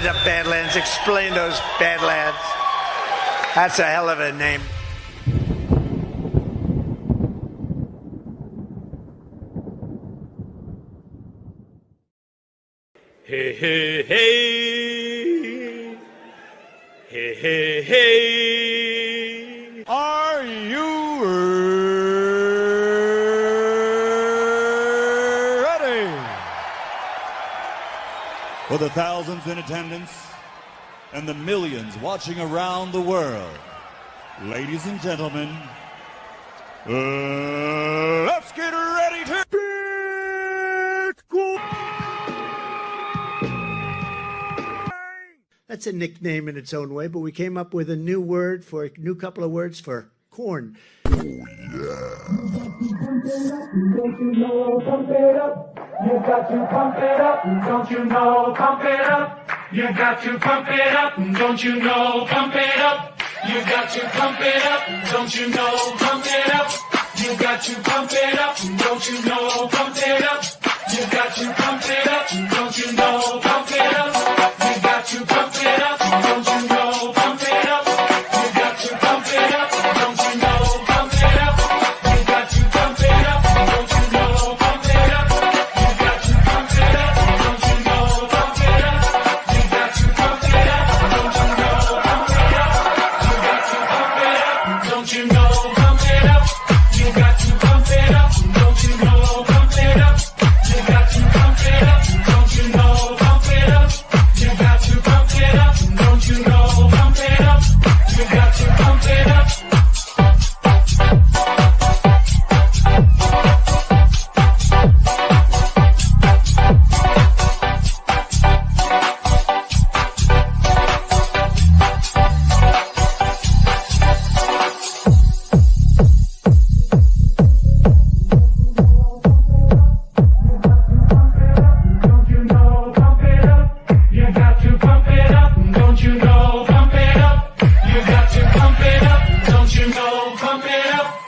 it up, Badlands. Explain those Badlands. That's a hell of a name. Hey, hey, hey. Hey, hey, hey. Are you ready? For the thousands in attendance and the millions watching around the world, ladies and gentlemen, let's get ready to Bitcoin. That's a nickname in its own way, but we came up with a new couple of words for corn. Don't you know, pump it up. You got to pump it up. Don't you know, pump it up. You got to pump it up. Don't you know, pump it up. You got to pump it up. Don't you know, pump it up. You got to pump it up. Don't you know, pump it up. You got to pump it up. Don't you know, pump it up. You got to pump it up. Don't you know, pump it up. You got to pump it up. Don't you know, pump it up. You got to pump it up. Don't you know, pump it up. You got to pump it up. Don't you know, pump it up. You got to pump it up. Don't you know, pump it up. You got to pump it up. Don't you know, pump it up. You got to pump it up. Don't you know, pump it up. You got to pump it up. Don't you know, pump it up.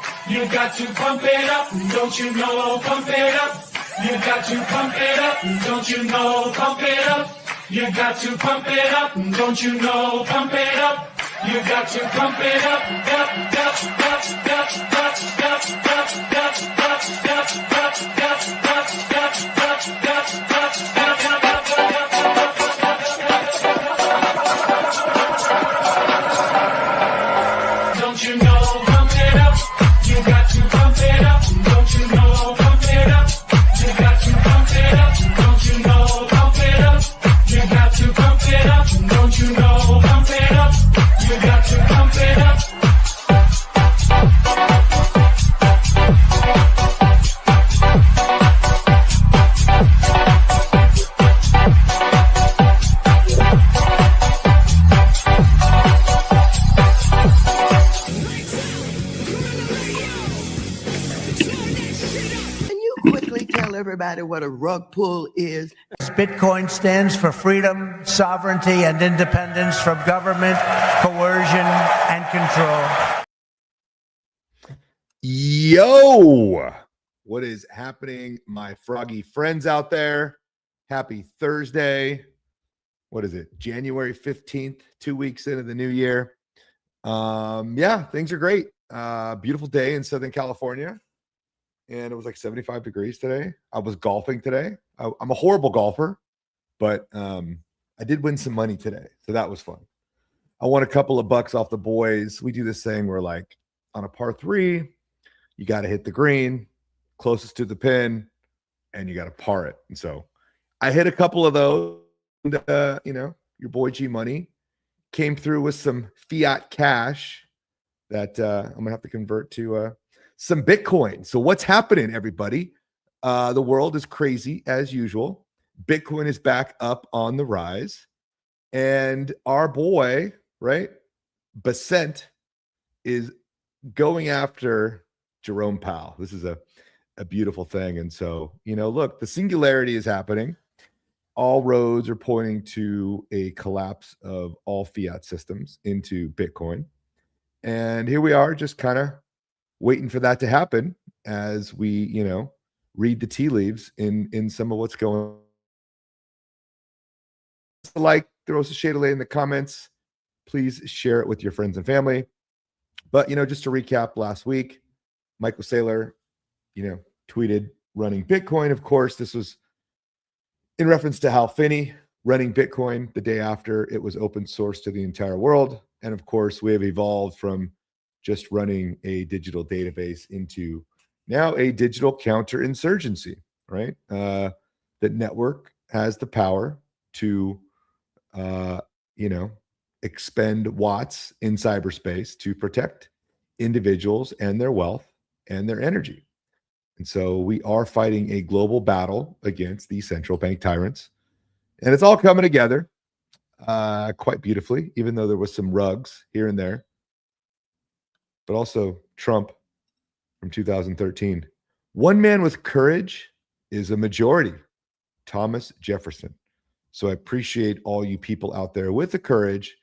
You got to pump it up. Don't you know, pump it up. You got to pump it up. Don't you know, pump it up. You got to pump it up. Don't you know, pump it up. You got to pump it up. Don't you know, pump it up. You got to pump it up. Don't you know, pump it up. You got to pump it up. Don't you know, pump it up. You got to pump it up. Don't you know, pump it up. You got to pump it up. Don't you know, pump it up. You got to pump it up. Don't you know, pump it up. You got to pump it up. Don't you know, pump it up. You got to pump it up. Don't you know, pump it up. You got to pump it up. Can you quickly tell everybody what a rug pull is? Bitcoin stands for freedom, sovereignty, and independence from government, coercion, and control. Yo, what is happening, my froggy friends out there? Happy Thursday. What is it? January 15th, 2 weeks into the new year. Yeah, things are great. Beautiful day in Southern California. And it was like 75 degrees today. I was golfing today. I'm a horrible golfer, but I did win some money today. So that was fun. I won a couple of bucks off the boys. We do this thing where, like, on a par three, you got to hit the green closest to the pin and you got to par it. And so I hit a couple of those. And, your boy GMoney came through with some fiat cash that I'm going to have to convert to some Bitcoin. So what's happening, everybody? The world is crazy as usual. Bitcoin is back up on the rise. And our boy, right, Bessent, is going after Jerome Powell. This is a beautiful thing. And so, look, the singularity is happening. All roads are pointing to a collapse of all fiat systems into Bitcoin. And here we are, just kind of waiting for that to happen as we, read the tea leaves in some of what's going on. a like, throw us a shade of light in the comments. Please share it with your friends and family. But, just to recap last week, Michael Saylor, tweeted running Bitcoin. Of course, this was in reference to Hal Finney running Bitcoin the day after it was open source to the entire world. And of course, we have evolved from just running a digital database into now a digital counterinsurgency, right? The network has the power to, expend watts in cyberspace to protect individuals and their wealth and their energy. And so we are fighting a global battle against these central bank tyrants. And it's all coming together quite beautifully, even though there was some rugs here and there. But also Trump from 2013. One man with courage is a majority, Thomas Jefferson. So I appreciate all you people out there with the courage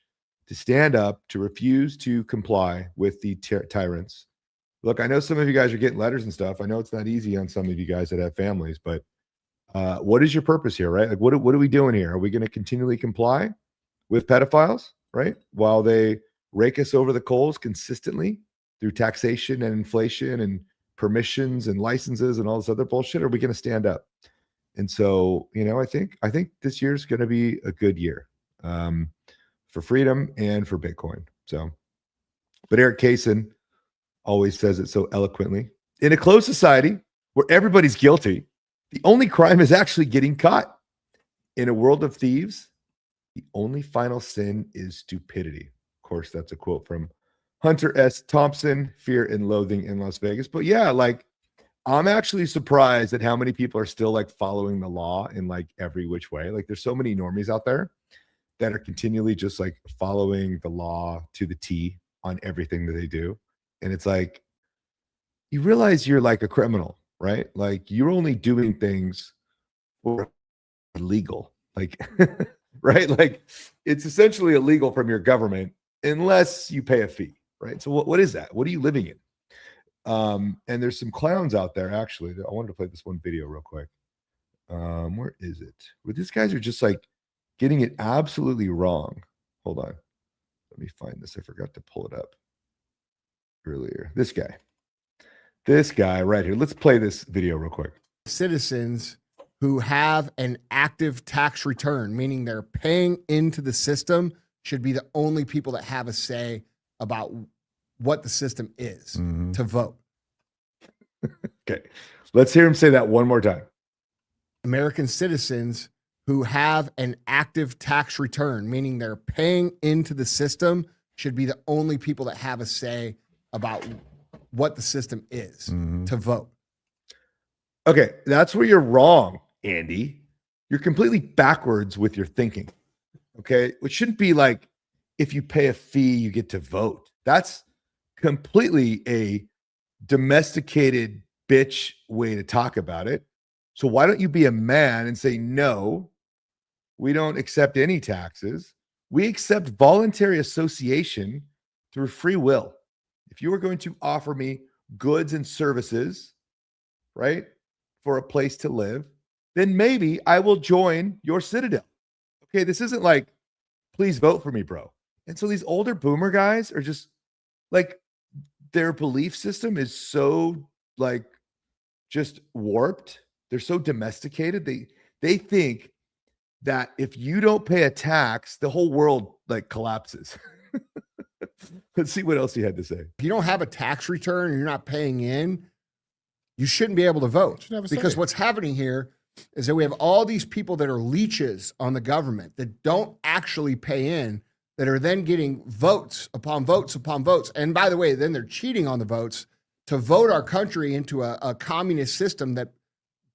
to stand up, to refuse to comply with the tyrants. Look, I know some of you guys are getting letters and stuff. I know it's not easy on some of you guys that have families, but what is your purpose here, right? Like, what are we doing here? Are we going to continually comply with pedophiles, right? While they rake us over the coals consistently through taxation and inflation and permissions and licenses and all this other bullshit? Or are we going to stand up? And so, I think this year's going to be a good year for freedom and for Bitcoin. So, but Eric Kaysen always says it so eloquently. In a closed society where everybody's guilty, the only crime is actually getting caught. In a world of thieves, the only final sin is stupidity. Of course, that's a quote from Hunter S. Thompson, Fear and Loathing in Las Vegas. But yeah, like, I'm actually surprised at how many people are still like following the law in like every which way. Like, there's so many normies out there that are continually just like following the law to the T on everything that they do. And it's like, you realize you're like a criminal, right? Like, you're only doing things for illegal, like, right? Like, it's essentially illegal from your government unless you pay a fee, right? So what is that? What are you living in? And there's some clowns out there, actually. I wanted to play this one video real quick. Where is it? Where these guys are just like getting it absolutely wrong. Hold on. Let me find this. I forgot to pull it up earlier. This guy right here. Let's play this video real quick. Citizens who have an active tax return, meaning they're paying into the system, should be the only people that have a say about what the system is to vote. Okay. Let's hear him say that one more time. American citizens who have an active tax return, meaning they're paying into the system, should be the only people that have a say about what the system is to vote. Okay. That's where you're wrong, Andy. You're completely backwards with your thinking. Okay. It shouldn't be like, if you pay a fee, you get to vote. That's completely a domesticated bitch way to talk about it. So why don't you be a man and say, no, we don't accept any taxes. We accept voluntary association through free will. If you are going to offer me goods and services, right, for a place to live, then maybe I will join your citadel. Okay, this isn't like, please vote for me, bro. And so these older boomer guys are just like, their belief system is so like just warped. They're so domesticated. They think that if you don't pay a tax, the whole world like collapses. Let's see what else he had to say. If you don't have a tax return and you're not paying in, you shouldn't be able to vote. Because what's happening here is that we have all these people that are leeches on the government that don't actually pay in, that are then getting votes upon votes upon votes. And by the way, then they're cheating on the votes to vote our country into a communist system that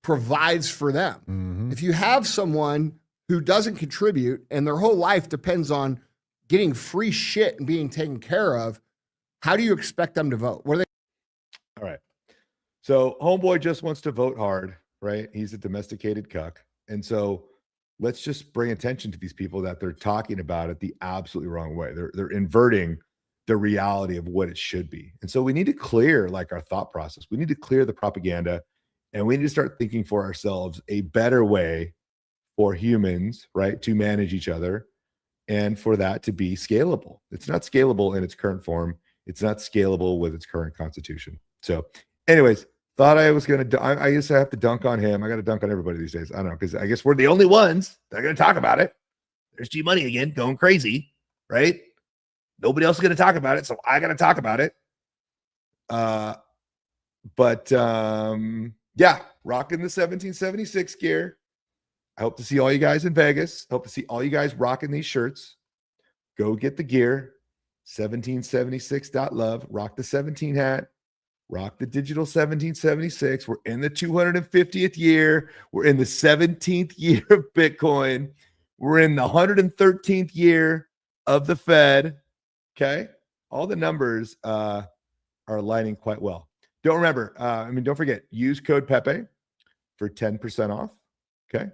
provides for them. If you have someone who doesn't contribute and their whole life depends on getting free shit and being taken care of, how do you expect them to vote? What are they? All right. So homeboy just wants to vote hard, right? He's a domesticated cuck. And so let's just bring attention to these people that they're talking about it the absolutely wrong way. They're inverting the reality of what it should be. And so we need to clear like our thought process. We need to clear the propaganda, and we need to start thinking for ourselves a better way for humans, right, to manage each other and for that to be scalable. It's not scalable in its current form. It's not scalable with its current constitution. So anyways, thought I was going to, I guess I have to dunk on him. I got to dunk on everybody these days. I don't know, because I guess we're the only ones that are going to talk about it. There's GMoney again, going crazy, right? Nobody else is going to talk about it, so I got to talk about it. Yeah, rocking the 1776 gear. I hope to see all you guys in Vegas. Hope to see all you guys rocking these shirts. Go get the gear. 1776.love. Rock the 17 hat. Rock the digital 1776. We're in the 250th year. We're in the 17th year of Bitcoin. We're in the 113th year of the Fed. Okay. All the numbers are aligning quite well. Don't forget, use code Pepe for 10% off. Okay.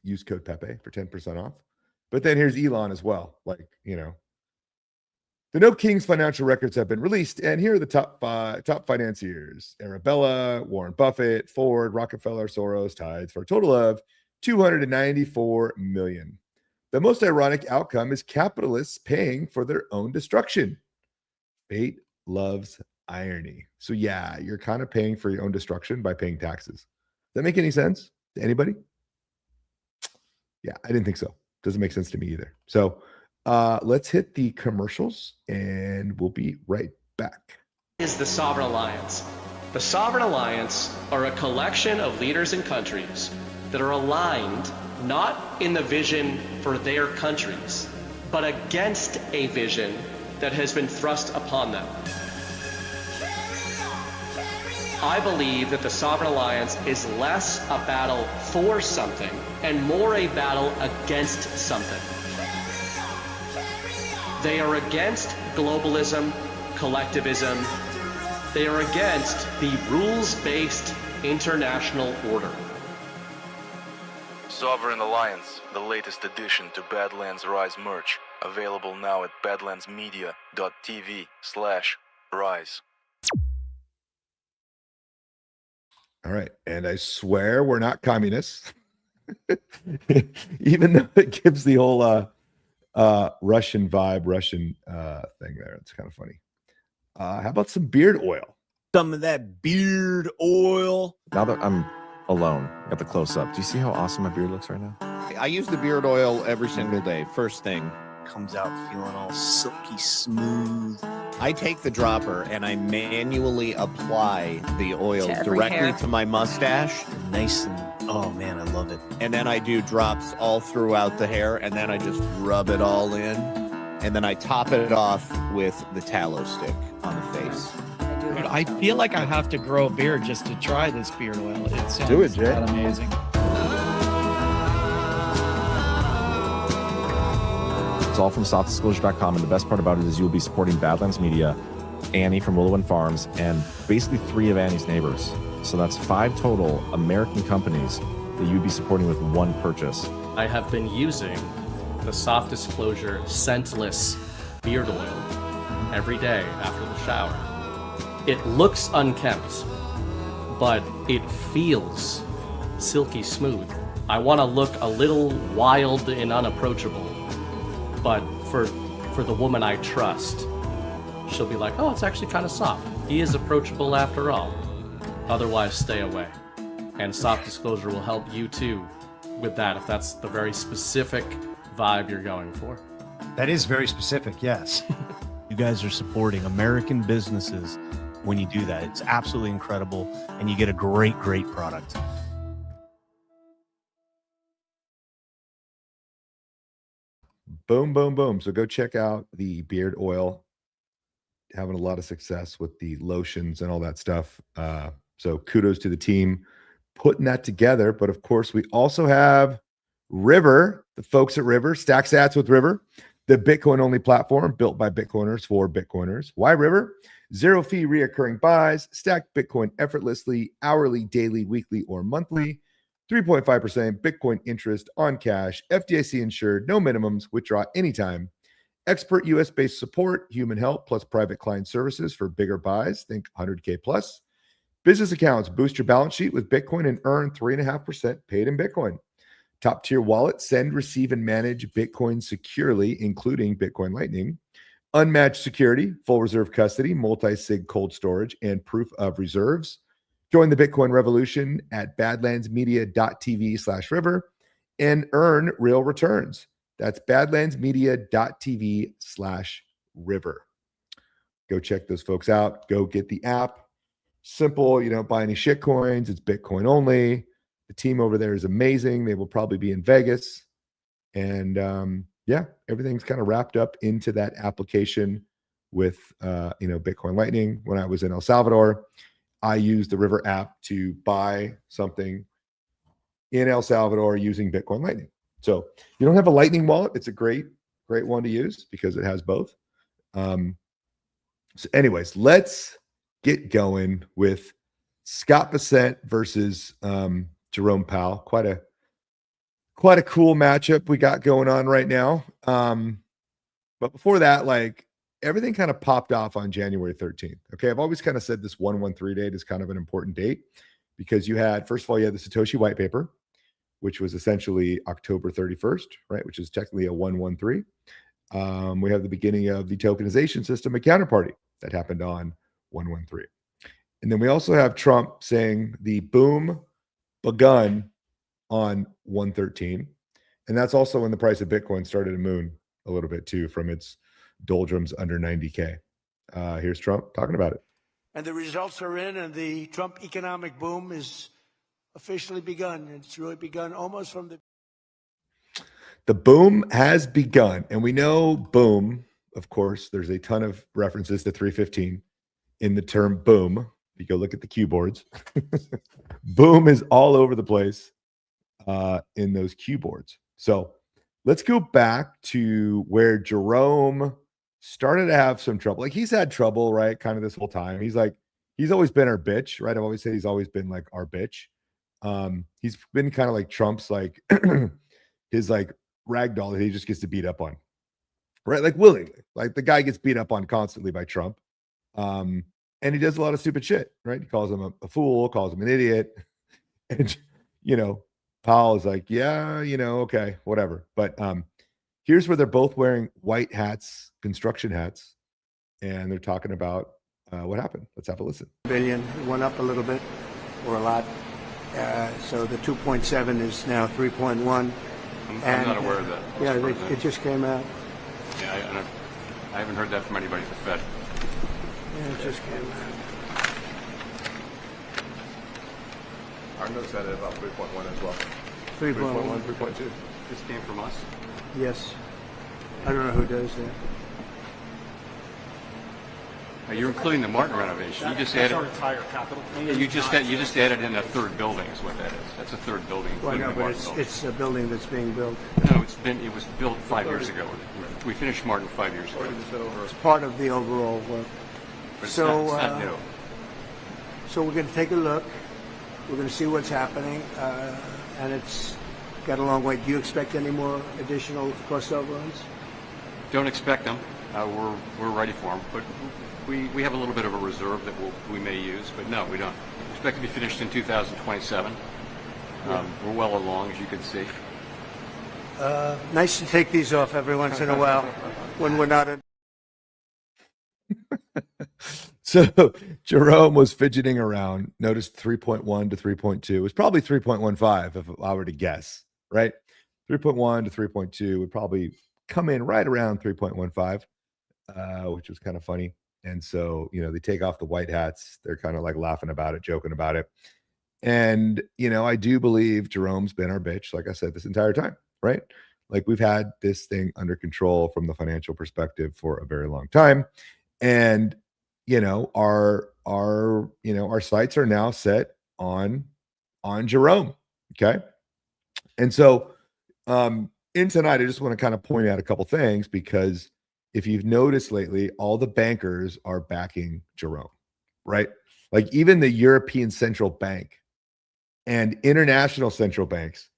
Use code Pepe for 10% off. But then here's Elon as well. Like, the No King's financial records have been released, and here are the top financiers: Arabella, Warren Buffett, Ford, Rockefeller, Soros, Tides, for a total of $294 million. The most ironic outcome is capitalists paying for their own destruction. Fate loves irony. So yeah, you're kind of paying for your own destruction by paying taxes. Does that make any sense to anybody? Yeah, I didn't think so. Doesn't make sense to me either. So let's hit the commercials and we'll be right back. Is the Sovereign Alliance. The Sovereign Alliance are a collection of leaders and countries that are aligned not in the vision for their countries, but against a vision that has been thrust upon them. I believe that the Sovereign Alliance is less a battle for something and more a battle against something. They are against globalism, collectivism. They are against the rules-based international order. Sovereign Alliance, the latest addition to Badlands Rise merch, available now at badlandsmedia.tv/rise. All right. And I swear we're not communists, even though it gives the whole Russian vibe, Russian thing there. It's kind of funny. How about some beard oil? Some of that beard oil. Now that I'm alone, got the close up. Do you see how awesome my beard looks right now? I use the beard oil every single day. First thing. Comes out feeling all silky smooth. I take the dropper and I manually apply the oil directly to my mustache. Nice and, oh man, I love it. And then I do drops all throughout the hair, and then I just rub it all in. And then I top it off with the tallow stick on the face. Dude, I feel like I have to grow a beard just to try this beard oil. It sounds Do it, Jay. amazing. It's all from softdisclosure.com, and the best part about it is you'll be supporting Badlands Media, Annie from Willowwind Farms, and basically 3 of Annie's neighbors. So that's 5 total American companies that you'd be supporting with one purchase. I have been using the Soft Disclosure scentless beard oil every day after the shower. It looks unkempt, but it feels silky smooth. I want to look a little wild and unapproachable, but for the woman I trust, she'll be like, oh, it's actually kind of soft. He is approachable after all. Otherwise, stay away. And Soft Disclosure will help you too with that, if that's the very specific vibe you're going for. That is very specific, yes. You guys are supporting American businesses when you do that. It's absolutely incredible, and you get a great, great product. Boom, boom, boom. So go check out the beard oil. Having a lot of success with the lotions and all that stuff. So kudos to the team putting that together. But of course, we also have River, the folks at River, Stack Sats with River, the Bitcoin only platform built by Bitcoiners for Bitcoiners. Why River? 0 fee reoccurring buys, stack Bitcoin effortlessly, hourly, daily, weekly, or monthly. 3.5% Bitcoin interest on cash, FDIC insured, no minimums, withdraw anytime. Expert US-based support, human help, plus private client services for bigger buys. Think 100K plus. Business accounts, boost your balance sheet with Bitcoin and earn 3.5% paid in Bitcoin. Top tier wallet, send, receive, and manage Bitcoin securely, including Bitcoin Lightning. Unmatched security, full reserve custody, multi-sig cold storage, and proof of reserves. Join the Bitcoin revolution at badlandsmedia.tv/river and earn real returns. That's badlandsmedia.tv/river. Go check those folks out. Go get the app. Simple. You don't buy any shit coins. It's Bitcoin only. The team over there is amazing. They will probably be in Vegas. And yeah, everything's kind of wrapped up into that application with, Bitcoin Lightning. When I was in El Salvador, I used the River app to buy something in El Salvador using Bitcoin Lightning. So you don't have a Lightning wallet. It's a great one to use because it has both. So anyways, let's get going with Scott Bessent versus Jerome Powell. Quite a cool matchup we got going on right now. But before that, like, everything kind of popped off on January 13th. Okay. I've always kind of said this 113 date is kind of an important date because first of all, you had the Satoshi white paper, which was essentially October 31st, right? Which is technically a 113. We have the beginning of the tokenization system at Counterparty that happened on 113. And then we also have Trump saying the boom begun on 113. And that's also when the price of Bitcoin started to moon a little bit too from its doldrums under 90K. Here's Trump talking about it. And the results are in, and the Trump economic boom is officially begun. It's really begun almost from the boom has begun. And we know boom, of course, there's a ton of references to 315 in the term boom. If you go look at the cue boards, boom is all over the place in those cue boards. So let's go back to where Jerome started to have some trouble. Like, he's had trouble, right? Kind of this whole time. He's always been our bitch, right? I've always said he's always been like our bitch. He's been kind of like Trump's, like his like ragdoll that he just gets to beat up on, right? Like, willingly. Like, the guy gets beat up on constantly by Trump. And he does a lot of stupid shit, right? He calls him a fool, calls him an idiot. And, Powell is like, yeah, okay, whatever. But here's where they're both wearing white hats, construction hats, and they're talking about what happened. Let's have a listen. billion. It went up a little bit or a lot. So the 2.7 is now 3.1. I'm not aware of that. Yeah, it just came out. Yeah, I haven't heard that from anybody at the Fed. Yeah, it just came out. Our notes had it about 3.1 as well. 3.1, 3.2. This came from us? Yes. I don't know who does that. Now, you're including the Martin renovation. You just added our entire capital. Yeah, you just added in a third building is what that is. That's a third building. Well, no, the but Martin building. it's a building that's being built. No, it was built 5 years ago. We finished Martin 5 years ago. It's part of the overall work. But it's So, not new. So we're going to take a look. We're going to see what's happening, and it's got a long way. Do you expect any more additional cost overruns? Don't expect them. We're ready for them, but we have a little bit of a reserve that we may use, but no, we don't. We expect to be finished in 2027. We're well along, as you can see. Nice to take these off every once in a while when we're not. So Jerome was fidgeting around. Noticed 3.1 to 3.2. It was probably 3.15 if I were to guess, right? 3.1 to 3.2 would probably come in right around 3.15, which was kind of funny. And so, they take off the white hats. They're kind of like laughing about it, joking about it. And, I do believe Jerome's been our bitch, like I said, this entire time, right? Like, we've had this thing under control from the financial perspective for a very long time. And, our sights are now set on Jerome. Okay. And so, in tonight, I just want to kind of point out a couple things, because if you've noticed lately, all the bankers are backing Jerome, right? Like, even the European Central Bank and international central banks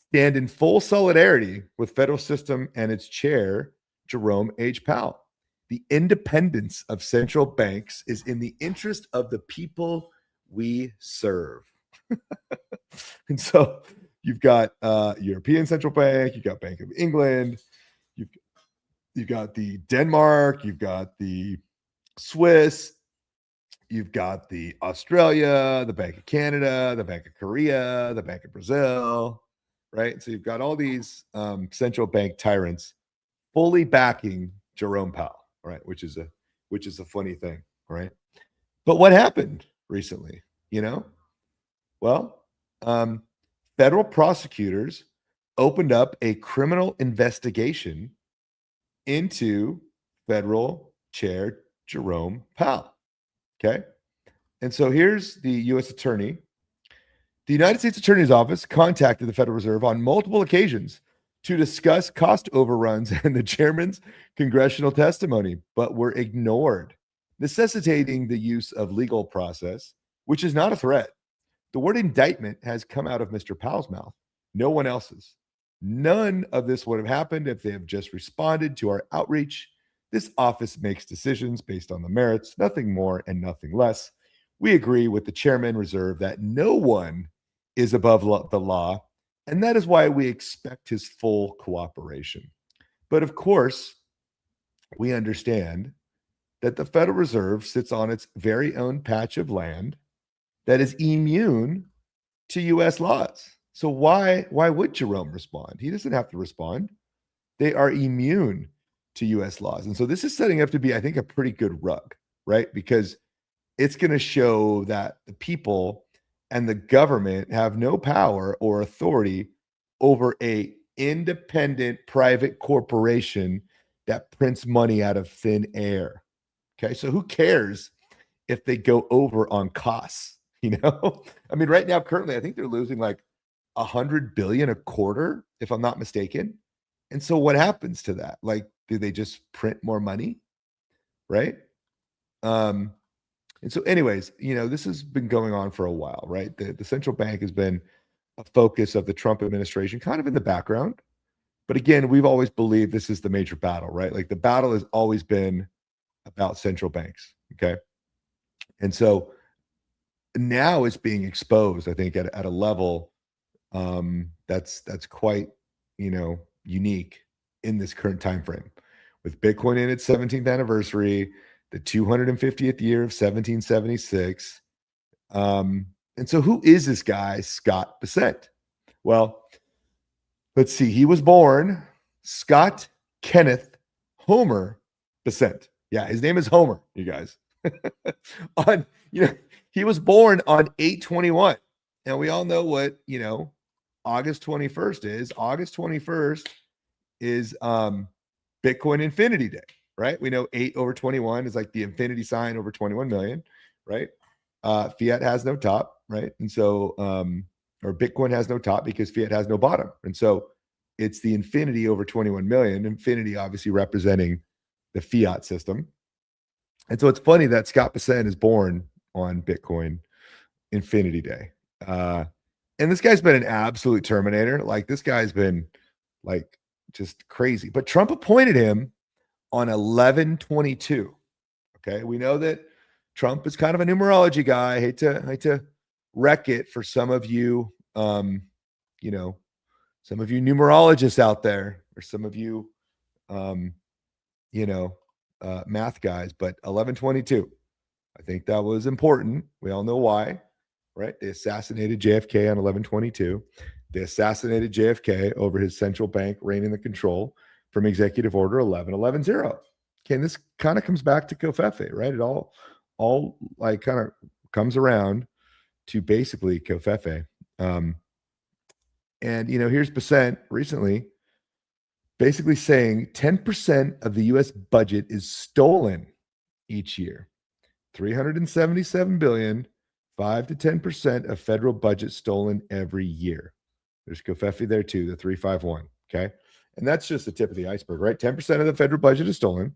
stand in full solidarity with federal system and its chair, Jerome H. Powell. The independence of central banks is in the interest of the people we serve. And so You've got European Central Bank. You've got Bank of England. You've got the Denmark. You've got the Swiss. You've got the Australia, the Bank of Canada, the Bank of Korea, the Bank of Brazil, right? So you've got all these central bank tyrants fully backing Jerome Powell, right? Which is a funny thing, right? But what happened recently? Well, federal prosecutors opened up a criminal investigation into federal chair Jerome Powell. Okay. And so here's the U.S. attorney. The United States Attorney's Office contacted the Federal Reserve on multiple occasions to discuss cost overruns and the chairman's congressional testimony, but were ignored, necessitating the use of legal process, which is not a threat. The word indictment has come out of Mr. Powell's mouth, no one else's. None of this would have happened if they have just responded to our outreach. This office makes decisions based on the merits, nothing more and nothing less. We agree with the chairman reserve that no one is above the law, and that is why we expect his full cooperation. But of course, we understand that the Federal Reserve sits on its very own patch of land that is immune to U.S. laws. So why would Jerome respond? He doesn't have to respond. They are immune to U.S. laws. And so this is setting up to be, I think, a pretty good rug, right? Because it's going to show that the people and the government have no power or authority over a independent private corporation that prints money out of thin air. Okay, so who cares if they go over on costs? I mean, right now, currently, I think they're losing like $100 billion a quarter, if I'm not mistaken. And so what happens to that? Like, do they just print more money? Right. And so anyways, this has been going on for a while, right? The central bank has been a focus of the Trump administration, kind of in the background. But again, we've always believed this is the major battle, right? Like the battle has always been about central banks. Okay. And so now it's being exposed, I think, at a level that's quite, unique in this current time frame, with Bitcoin in its 17th anniversary, the 250th year of 1776. And so who is this guy, Scott Bessent? Well, let's see. He was born Scott Kenneth Homer Bessent. Yeah, his name is Homer, you guys. He was born on 8/21. And we all know what, August 21st is. August 21st is Bitcoin Infinity Day, right? We know 8/21 is like the infinity sign over 21 million, right? Fiat has no top, right? And so, or Bitcoin has no top because fiat has no bottom. And so it's the infinity over 21 million, infinity obviously representing the fiat system. And so it's funny that Scott Bessent is born on Bitcoin Infinity Day. And this guy's been an absolute terminator. Like this guy's been like just crazy. But Trump appointed him on 11/22. Okay, we know that Trump is kind of a numerology guy. I hate to wreck it for some of you, some of you numerologists out there, or some of you, math guys. But 11/22, I think that was important. We all know why. Right? They assassinated JFK on 11/22. They assassinated JFK over his central bank reigning the control from Executive Order 1110. Okay, and this kind of comes back to Covfefe, right? It all like kind of comes around to basically Covfefe. And here's Bessent recently basically saying 10% of the US budget is stolen each year. 377 billion. 5 to 10% of federal budget stolen every year. There's Covfefe there too, the 351. Okay. And that's just the tip of the iceberg, right? 10% of the federal budget is stolen.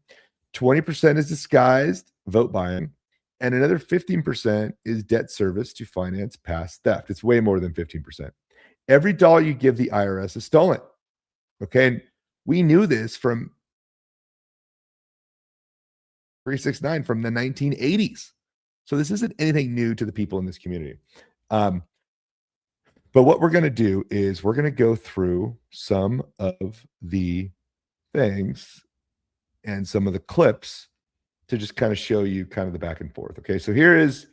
20% is disguised vote buying. And another 15% is debt service to finance past theft. It's way more than 15%. Every dollar you give the IRS is stolen. Okay. And we knew this from 369 from the 1980s. So this isn't anything new to the people in this community. But what we're going to do is we're going to go through some of the things and some of the clips to just kind of show you kind of the back and forth. Okay, so here is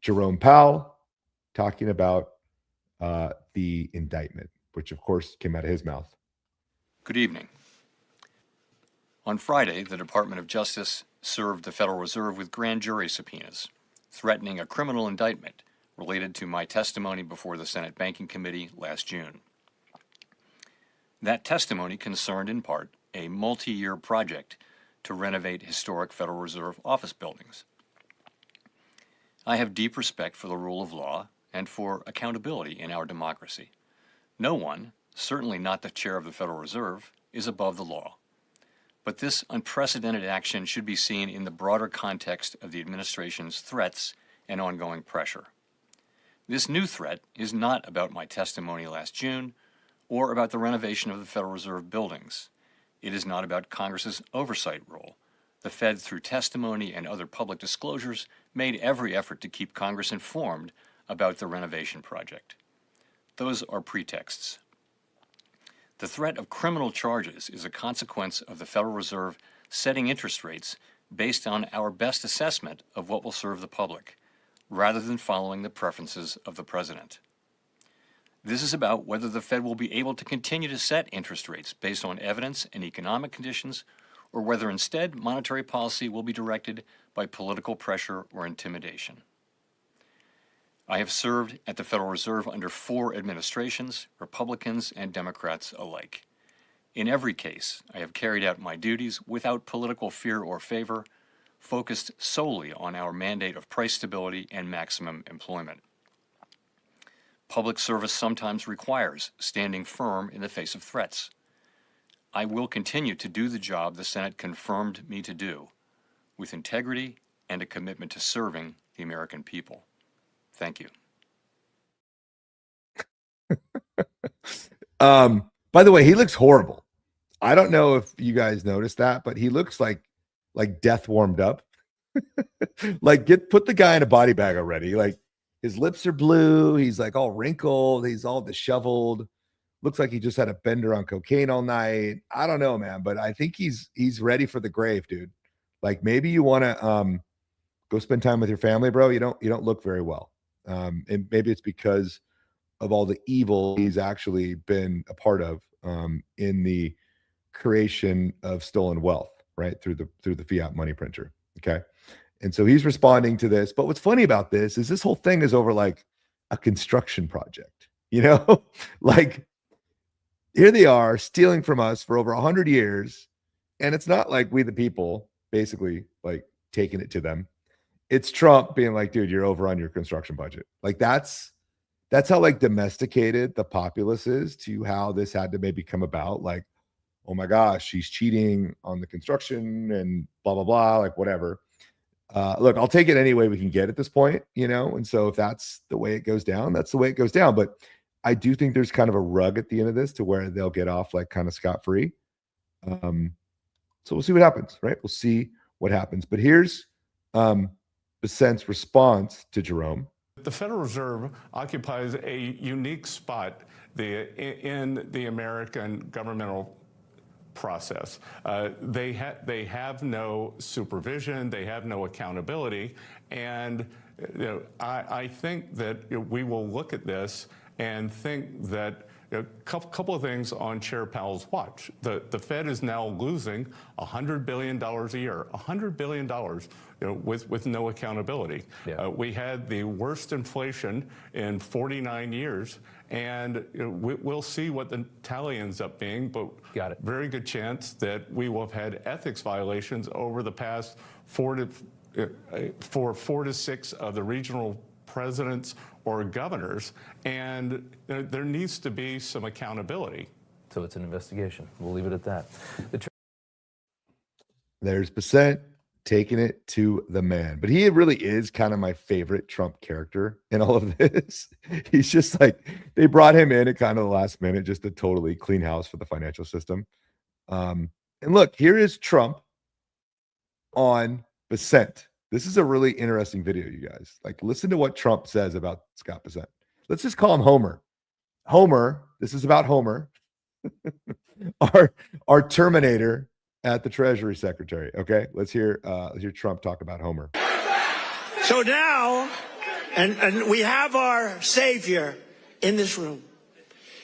Jerome Powell talking about the indictment, which of course came out of his mouth. Good evening. On Friday, the Department of Justice served the Federal Reserve with grand jury subpoenas, threatening a criminal indictment related to my testimony before the Senate Banking Committee last June. That testimony concerned in part a multi-year project to renovate historic Federal Reserve office buildings. I have deep respect for the rule of law and for accountability in our democracy. No one, certainly not the chair of the Federal Reserve, is above the law. But this unprecedented action should be seen in the broader context of the administration's threats and ongoing pressure. This new threat is not about my testimony last June or about the renovation of the Federal Reserve buildings. It is not about Congress's oversight role. The Fed, through testimony and other public disclosures, made every effort to keep Congress informed about the renovation project. Those are pretexts. The threat of criminal charges is a consequence of the Federal Reserve setting interest rates based on our best assessment of what will serve the public, rather than following the preferences of the president. This is about whether the Fed will be able to continue to set interest rates based on evidence and economic conditions, or whether instead monetary policy will be directed by political pressure or intimidation. I have served at the Federal Reserve under 4 administrations, Republicans and Democrats alike. In every case, I have carried out my duties without political fear or favor, focused solely on our mandate of price stability and maximum employment. Public service sometimes requires standing firm in the face of threats. I will continue to do the job the Senate confirmed me to do, with integrity and a commitment to serving the American people. Thank you. By the way, he looks horrible. I don't know if you guys noticed that, but he looks like death warmed up. Like, put the guy in a body bag already. Like, his lips are blue. He's like all wrinkled. He's all disheveled. Looks like he just had a bender on cocaine all night. I don't know, man, but I think he's ready for the grave, dude. Like, maybe you want to go spend time with your family, bro. You don't look very well. And maybe it's because of all the evil he's actually been a part of in the creation of stolen wealth, right? Through the fiat money printer. Okay. And so he's responding to this. But what's funny about this whole thing is over like a construction project, you know, like here they are stealing from us for over 100 years. And it's not like we, the people, basically like taking it to them. It's Trump being like, dude, you're over on your construction budget. Like that's how like domesticated the populace is to how this had to maybe come about. Like, oh my gosh, he's cheating on the construction and blah, blah, blah, like whatever. Look, I'll take it any way we can get at this point, you know? And so if that's the way it goes down, that's the way it goes down. But I do think there's kind of a rug at the end of this to where they'll get off like kind of scot-free. So we'll see what happens, right? We'll see what happens. But here's Bessent's response to Jerome. The Federal Reserve occupies a unique spot in the American governmental process. They have no supervision, they have no accountability, and I think that we will look at this and think that a couple of things on Chair Powell's watch. The Fed is now losing $100 billion a year, $100 billion, with no accountability. Yeah. We had the worst inflation in 49 years, and we'll see what the tally ends up being, but very good chance that we will have had ethics violations over the past 4 to 6 of the regional presidents or governors, and there needs to be some accountability. So it's an investigation. We'll leave it at that. There's Bessent taking it to the man. But he really is kind of my favorite Trump character in all of this. He's just like, they brought him in at kind of the last minute just to totally clean house for the financial system. And look, here is Trump on Bessent. This is a really interesting video, you guys. Like, listen to what Trump says about Scott Bessent. Let's just call him Homer. Homer, this is about Homer, our Terminator at the Treasury Secretary. Okay, let's hear Trump talk about Homer. So now, and we have our savior in this room.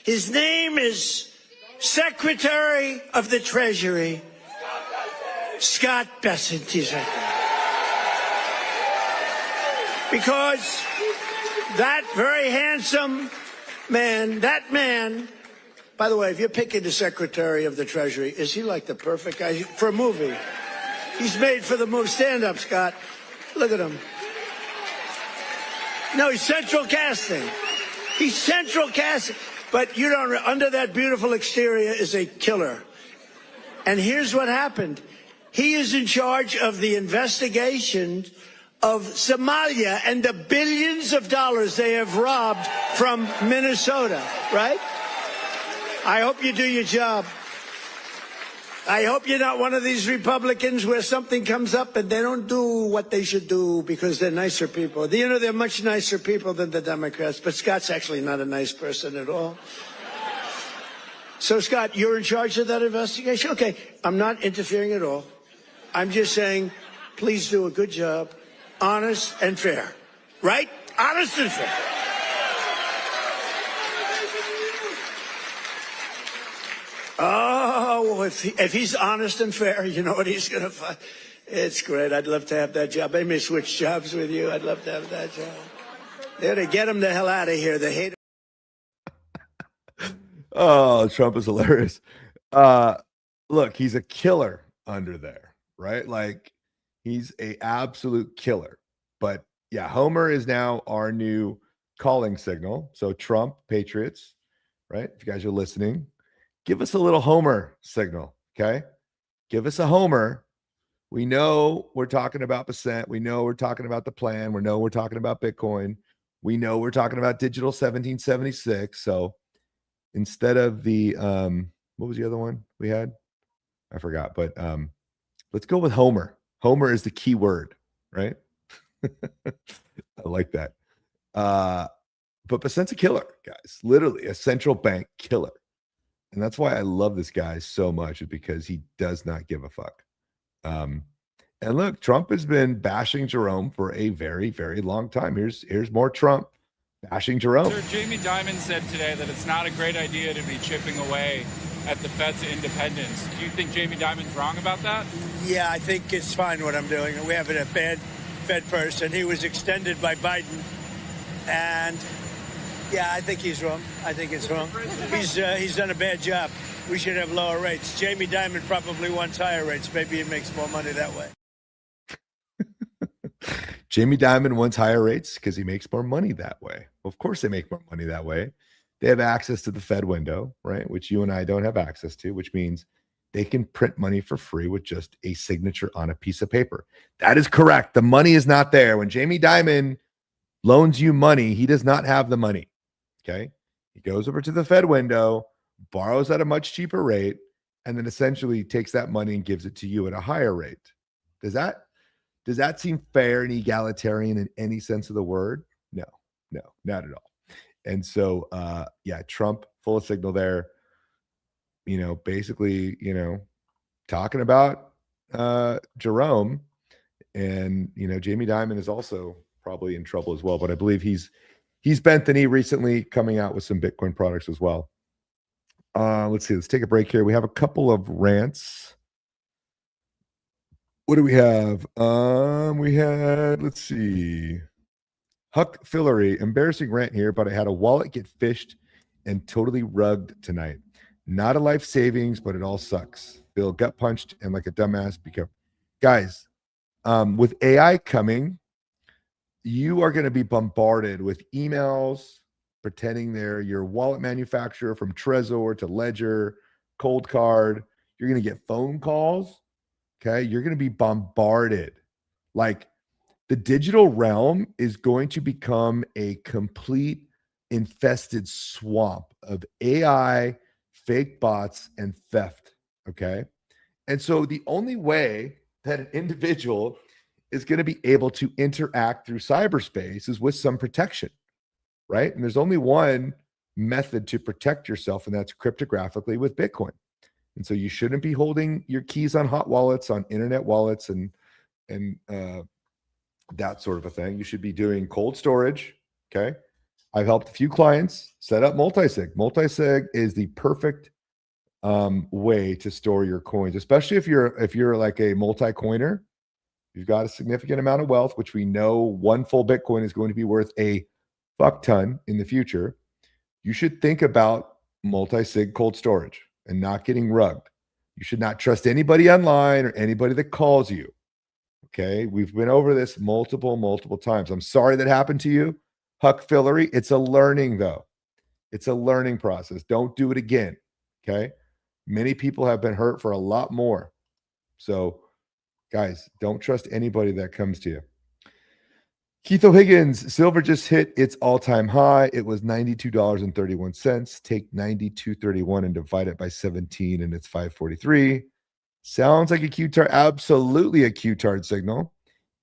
His name is Secretary of the Treasury, Scott Bessent. He's right there. Because that very handsome man, by the way, if you're picking the Secretary of the Treasury, is he like the perfect guy for a movie? He's made for the movie. Stand up, Scott. Look at him. No, he's central casting. He's central casting. But you don't, under that beautiful exterior is a killer. And here's what happened. He is in charge of the investigation of Somalia and the billions of dollars they have robbed from Minnesota, right? I hope you do your job. I hope you're not one of these Republicans where something comes up and they don't do what they should do because they're nicer people. You know, they're much nicer people than the Democrats, but Scott's actually not a nice person at all. So, Scott, you're in charge of that investigation? Okay, I'm not interfering at all. I'm just saying, please do a good job, honest and fair, right? Honest and fair. Oh, if he's honest and fair, you know what he's going to find? It's great. I'd love to have that job. They may switch jobs with you. I'd love to have that job. They're to get him the hell out of here. They hate him. Oh, Trump is hilarious. Look, he's a killer under there, right? Like, he's a absolute killer. But yeah, Homer is now our new calling signal. So Trump, Patriots, right? If you guys are listening, give us a little Homer signal, okay? Give us a Homer. We know we're talking about Bessent. We know we're talking about the plan. We know we're talking about Bitcoin. We know we're talking about digital 1776. So instead of the, what was the other one we had? I forgot, but let's go with Homer. Homer is the key word, right? I like that. But Bessent's a killer, guys. Literally a central bank killer. And that's why I love this guy so much, is because he does not give a fuck. And look, Trump has been bashing Jerome for a very, very long time. Here's more Trump bashing Jerome. Sir, Jamie Dimon said today that it's not a great idea to be chipping away at the Fed's independence. Do you think Jamie Dimon's wrong about that? Yeah, I think it's fine what I'm doing. We have a bad Fed person. He was extended by Biden. And yeah, I think he's wrong. I think it's wrong. He's done a bad job. We should have lower rates. Jamie Dimon probably wants higher rates. Maybe he makes more money that way. Jamie Dimon wants higher rates because he makes more money that way. Well, of course they make more money that way. They have access to the Fed window, right? Which you and I don't have access to, which means they can print money for free with just a signature on a piece of paper. That is correct. The money is not there. When Jamie Dimon loans you money, he does not have the money. Okay. He goes over to the Fed window, borrows at a much cheaper rate, and then essentially takes that money and gives it to you at a higher rate. Does that seem fair and egalitarian in any sense of the word? No, not at all. And so, yeah, Trump, full of signal there, basically, talking about Jerome, and, Jamie Dimon is also probably in trouble as well, but I believe he's bent the knee recently, coming out with some Bitcoin products as well. Let's see. Let's take a break here. We have a couple of rants. What do we have? Let's see. Huck Fillery, embarrassing rant here, but I had a wallet get phished and totally rugged tonight. Not a life savings, but it all sucks. Feel gut punched and like a dumbass. Because, guys, with AI coming, you are going to be bombarded with emails pretending they're your wallet manufacturer, from Trezor to Ledger, Cold Card. You're going to get phone calls. Okay. You're going to be bombarded. Like, the digital realm is going to become a complete infested swamp of AI, fake bots, and theft. Okay. And so the only way that an individual is going to be able to interact through cyberspace is with some protection, right? And there's only one method to protect yourself, and that's cryptographically with Bitcoin. And so you shouldn't be holding your keys on hot wallets, on internet wallets, and that sort of a thing. You should be doing cold storage. Okay. I've helped a few clients set up multi-sig. Multi-sig is the perfect way to store your coins, especially if you're like a multi-coiner. You've got a significant amount of wealth, which we know one full Bitcoin is going to be worth a fuck ton in the future. You should think about multi-sig cold storage and not getting rugged. You should not trust anybody online or anybody that calls you. Okay. We've been over this multiple times. I'm sorry that happened to you, Huck Fillery. It's a learning, though. It's a learning process. Don't do it again. Okay. Many people have been hurt for a lot more. So, guys, don't trust anybody that comes to you. Keith O'Higgins, silver just hit its all-time high. It was $92.31. Take $92.31 and divide it by 17, and it's $5.43. Sounds like a Q-tard, absolutely a Q-tard signal.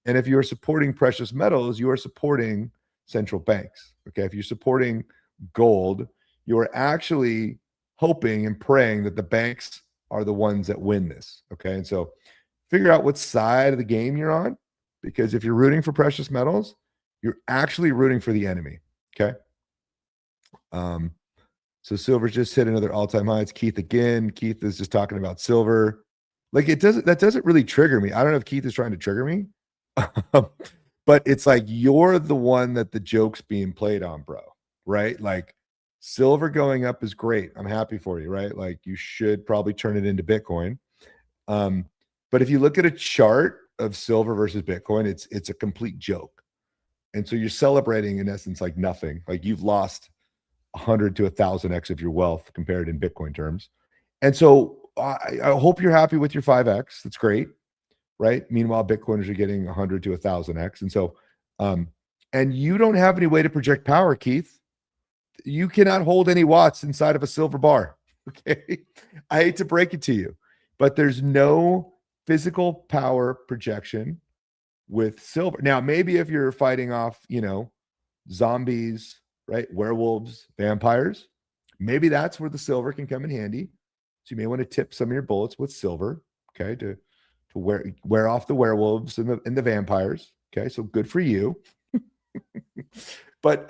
And if you're supporting precious metals, you are supporting central banks. Okay, if you're supporting gold, you are actually hoping and praying that the banks are the ones that win this. Okay, and so figure out what side of the game you're on, because if you're rooting for precious metals, you're actually rooting for the enemy. Okay. So silver just hit another all-time high. It's Keith again. Keith is just talking about silver. Like that doesn't really trigger me. I don't know if Keith is trying to trigger me, but it's like you're the one that the joke's being played on, bro. Right? Like silver going up is great. I'm happy for you, right? Like you should probably turn it into Bitcoin. But if you look at a chart of silver versus Bitcoin, it's a complete joke. And so you're celebrating in essence like nothing. Like you've lost 100 to 1,000x of your wealth compared in Bitcoin terms. And so I hope you're happy with your 5x. That's great, right? Meanwhile, Bitcoiners are getting 100 to 1,000x. And so, and you don't have any way to project power, Keith. You cannot hold any watts inside of a silver bar. Okay. I hate to break it to you, but there's no physical power projection with silver. Now, maybe if you're fighting off, zombies, right? Werewolves, vampires, maybe that's where the silver can come in handy. So you may want to tip some of your bullets with silver, okay, to wear off the werewolves and the vampires. Okay, so good for you. But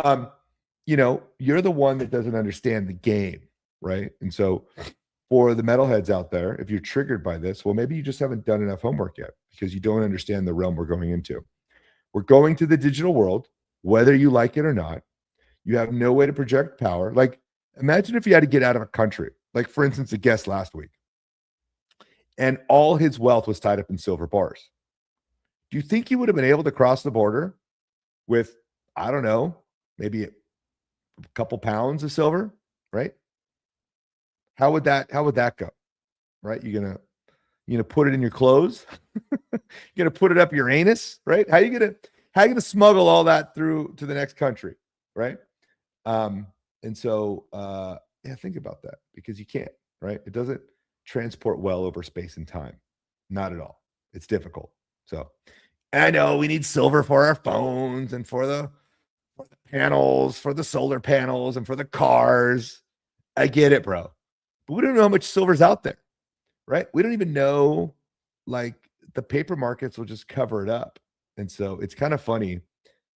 you're the one that doesn't understand the game, right? And so for the metalheads out there, if you're triggered by this, well, maybe you just haven't done enough homework yet because you don't understand the realm we're going into. We're going to the digital world, whether you like it or not. You have no way to project power. Like, imagine if you had to get out of a country, like, for instance, a guest last week, and all his wealth was tied up in silver bars. Do you think he would have been able to cross the border with, I don't know, maybe a couple pounds of silver, right? How would that go? Right? You're gonna put it in your clothes? You're gonna put it up your anus, right? How you gonna smuggle all that through to the next country, right? And so think about that, because you can't, right? It doesn't transport well over space and time. Not at all. It's difficult. So I know we need silver for our phones and for the panels, for the solar panels and for the cars. I get it, bro. But we don't know how much silver's out there, right? We don't even know, like, the paper markets will just cover it up. And so it's kind of funny,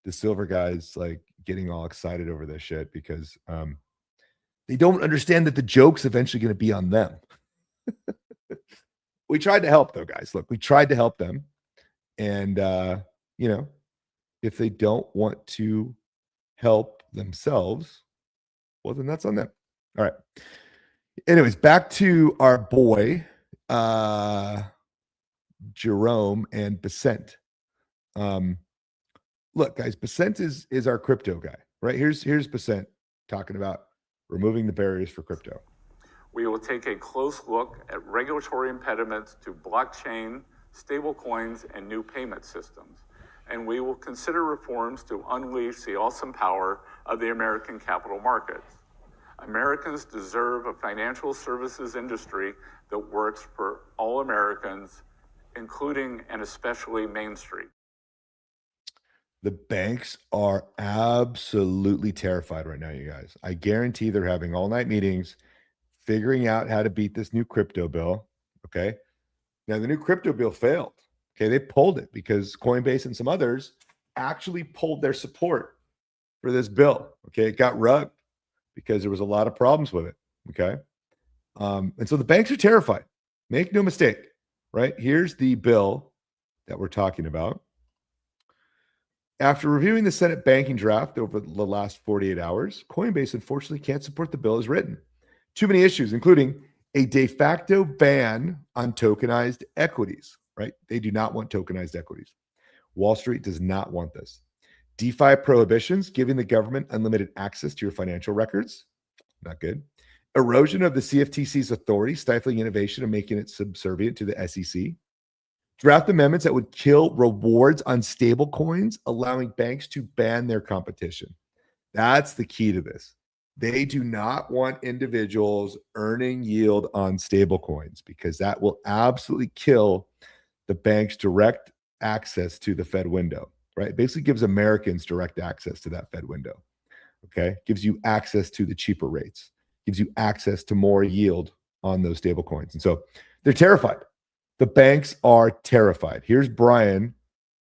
the silver guys like getting all excited over this shit because they don't understand that the joke's eventually going to be on them. We tried to help, though, guys. Look, we tried to help them. And, if they don't want to help themselves, well, then that's on them. All right. Anyways, back to our boy, Jerome and Bessent. Look, guys, Bessent is our crypto guy, right? Here's Bessent talking about removing the barriers for crypto. We will take a close look at regulatory impediments to blockchain, stablecoins, and new payment systems. And we will consider reforms to unleash the awesome power of the American capital markets. Americans deserve a financial services industry that works for all Americans, including and especially Main Street. The banks are absolutely terrified right now, you guys. I guarantee they're having all-night meetings, figuring out how to beat this new crypto bill. Okay. Now, the new crypto bill failed. Okay. They pulled it because Coinbase and some others actually pulled their support for this bill. Okay. It got rugged because there was a lot of problems with it. Okay. And so the banks are terrified. Make no mistake, right? Here's the bill that we're talking about. After reviewing the Senate banking draft over the last 48 hours, Coinbase unfortunately can't support the bill as written. Too many issues, including a de facto ban on tokenized equities, right? They do not want tokenized equities. Wall Street does not want this. DeFi prohibitions, giving the government unlimited access to your financial records. Not good. Erosion of the CFTC's authority, stifling innovation and making it subservient to the SEC. Draft amendments that would kill rewards on stablecoins, allowing banks to ban their competition. That's the key to this. They do not want individuals earning yield on stablecoins because that will absolutely kill the bank's direct access to the Fed window, right? It basically gives Americans direct access to that Fed window, okay? Gives you access to the cheaper rates, gives you access to more yield on those stablecoins. And so they're terrified. The banks are terrified. Here's Brian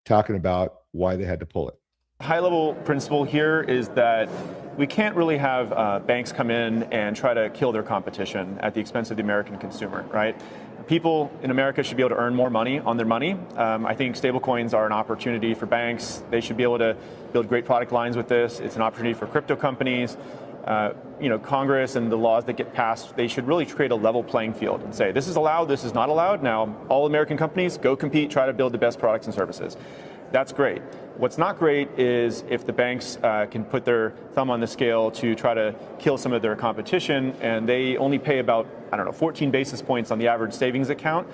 talking about why they had to pull it. High-level principle here is that we can't really have banks come in and try to kill their competition at the expense of the American consumer, right? People in America should be able to earn more money on their money. I think stablecoins are an opportunity for banks. They should be able to build great product lines with this. It's an opportunity for crypto companies. Congress and the laws that get passed, they should really create a level playing field and say, this is allowed, this is not allowed. Now, all American companies, go compete, try to build the best products and services. That's great. What's not great is if the banks can put their thumb on the scale to try to kill some of their competition, and they only pay about, 14 basis points on the average savings account.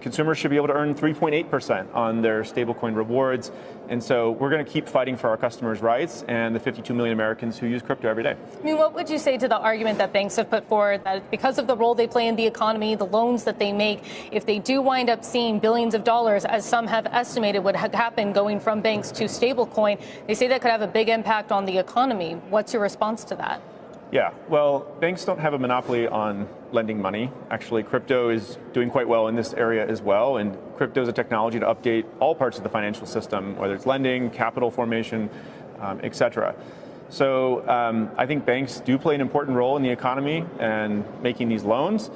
Consumers should be able to earn 3.8% on their stablecoin rewards. And so we're going to keep fighting for our customers' rights and the 52 million Americans who use crypto every day. I mean, what would you say to the argument that banks have put forward that because of the role they play in the economy, the loans that they make, if they do wind up seeing billions of dollars, as some have estimated would happen going from banks to stablecoin, they say that could have a big impact on the economy. What's your response to that? Yeah, well, banks don't have a monopoly on lending money. Actually, crypto is doing quite well in this area as well. And crypto is a technology to update all parts of the financial system, whether it's lending, capital formation, et cetera. So I think banks do play an important role in the economy and making these loans.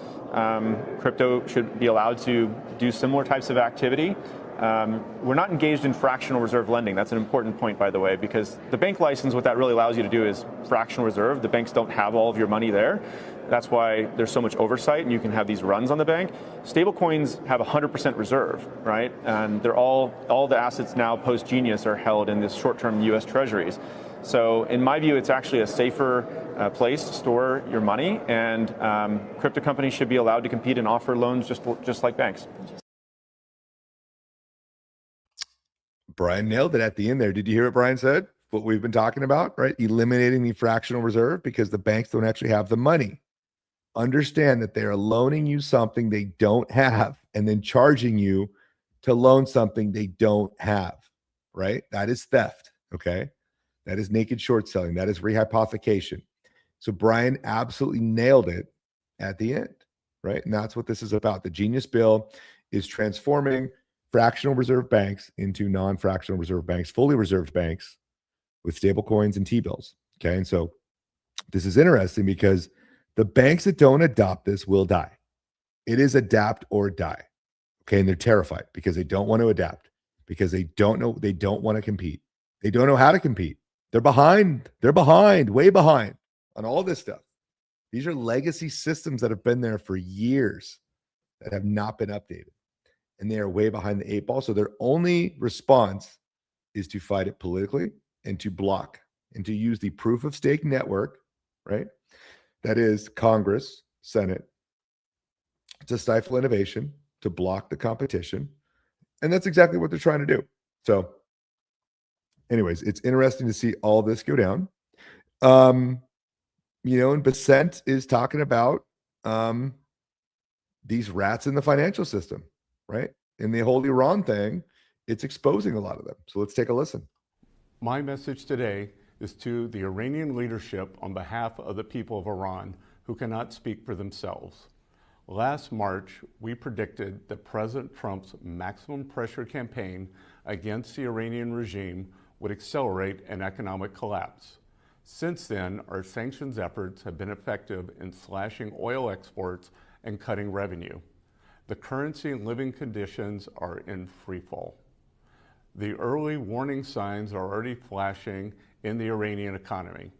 Crypto should be allowed to do similar types of activity. We're not engaged in fractional reserve lending. That's an important point, by the way, because the bank license, what that really allows you to do is fractional reserve. The banks don't have all of your money there. That's why there's so much oversight and you can have these runs on the bank. Stablecoins have 100% reserve, right? And they're all the assets now post-Genius are held in this short-term US treasuries. So in my view, it's actually a safer place to store your money, and crypto companies should be allowed to compete and offer loans just like banks. Brian nailed it at the end there. Did you hear what Brian said? What we've been talking about, right? Eliminating the fractional reserve because the banks don't actually have the money. Understand that they are loaning you something they don't have and then charging you to loan something they don't have, right? That is theft, okay? That is naked short selling. That is rehypothecation. So Brian absolutely nailed it at the end, right? And that's what this is about. The Genius Bill is transforming fractional reserve banks into non-fractional reserve banks, fully reserved banks with stable coins and T-bills. Okay. And so this is interesting because the banks that don't adopt this will die. It is adapt or die. Okay. And they're terrified because they don't want to adapt, because they don't know, they don't want to compete. They don't know how to compete. They're behind. They're behind, way behind on all this stuff. These are legacy systems that have been there for years that have not been updated. And they are way behind the eight ball. So their only response is to fight it politically and to block and to use the proof of stake network, right? That is Congress, Senate, to stifle innovation, to block the competition. And that's exactly what they're trying to do. So anyways, it's interesting to see all this go down. And Bessent is talking about these rats in the financial system. Right? In the whole Iran thing, it's exposing a lot of them. So let's take a listen. My message today is to the Iranian leadership on behalf of the people of Iran who cannot speak for themselves. Last March, we predicted that President Trump's maximum pressure campaign against the Iranian regime would accelerate an economic collapse. Since then, our sanctions efforts have been effective in slashing oil exports and cutting revenue. The currency and living conditions are in freefall. The early warning signs are already flashing in the Iranian economy.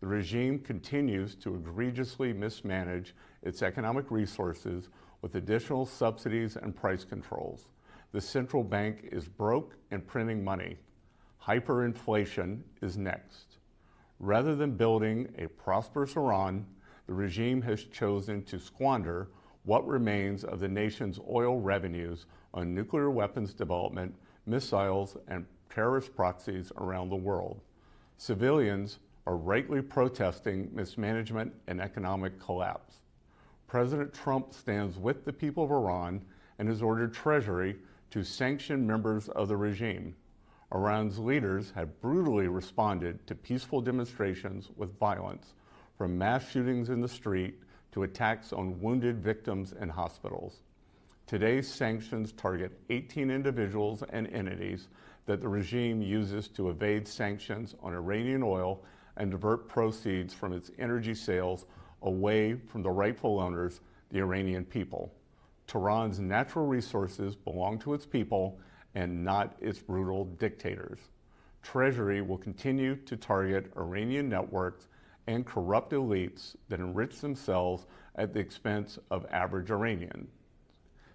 The regime continues to egregiously mismanage its economic resources with additional subsidies and price controls. The central bank is broke and printing money. Hyperinflation is next. Rather than building a prosperous Iran, the regime has chosen to squander what remains of the nation's oil revenues on nuclear weapons development, missiles, and terrorist proxies around the world. Civilians are rightly protesting mismanagement and economic collapse. President Trump stands with the people of Iran and has ordered Treasury to sanction members of the regime. Iran's leaders have brutally responded to peaceful demonstrations with violence, from mass shootings in the street to attacks on wounded victims in hospitals. Today's sanctions target 18 individuals and entities that the regime uses to evade sanctions on Iranian oil and divert proceeds from its energy sales away from the rightful owners, the Iranian people. Tehran's natural resources belong to its people and not its brutal dictators. Treasury will continue to target Iranian networks and corrupt elites that enrich themselves at the expense of average Iranians.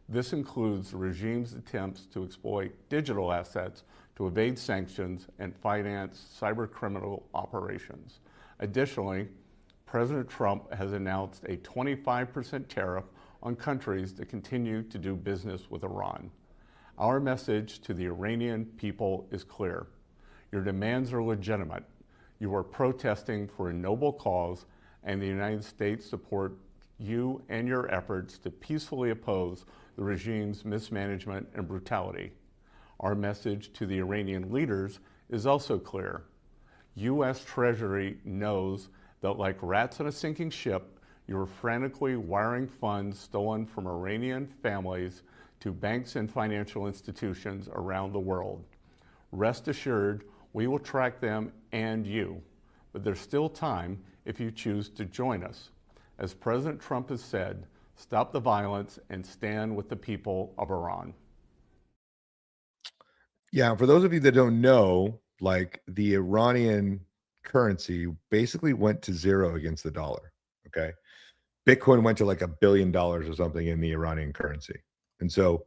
This includes the regime's attempts to exploit digital assets to evade sanctions and finance cybercriminal operations. Additionally, President Trump has announced a 25% tariff on countries that continue to do business with Iran. Our message to the Iranian people is clear. Your demands are legitimate. You are protesting for a noble cause, and the United States supports you and your efforts to peacefully oppose the regime's mismanagement and brutality. Our message to the Iranian leaders is also clear. U.S. Treasury knows that, like rats on a sinking ship, you are frantically wiring funds stolen from Iranian families to banks and financial institutions around the world. Rest assured, we will track them and you, but there's still time if you choose to join us. As President Trump has said, stop the violence and stand with the people of Iran. Yeah, for those of you that don't know, like the Iranian currency basically went to zero against the dollar. Okay. Bitcoin went to like $1 billion or something in the Iranian currency. And so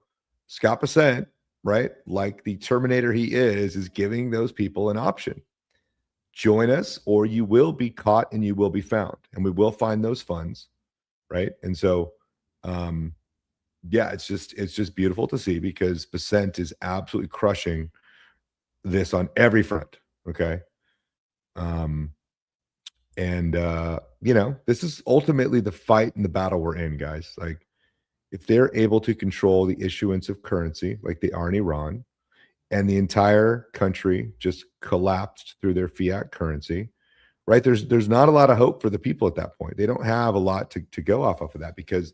Scott Bessent, right, like the Terminator he is giving those people an option. Join us or you will be caught and you will be found. And we will find those funds, right? And so yeah, it's just beautiful to see because Bessent is absolutely crushing this on every front. Okay. You know, this is ultimately the fight and the battle we're in, guys. Like, if they're able to control the issuance of currency like they are in Iran, and the entire country just collapsed through their fiat currency, right? There's not a lot of hope for the people at that point. They don't have a lot to go off of that because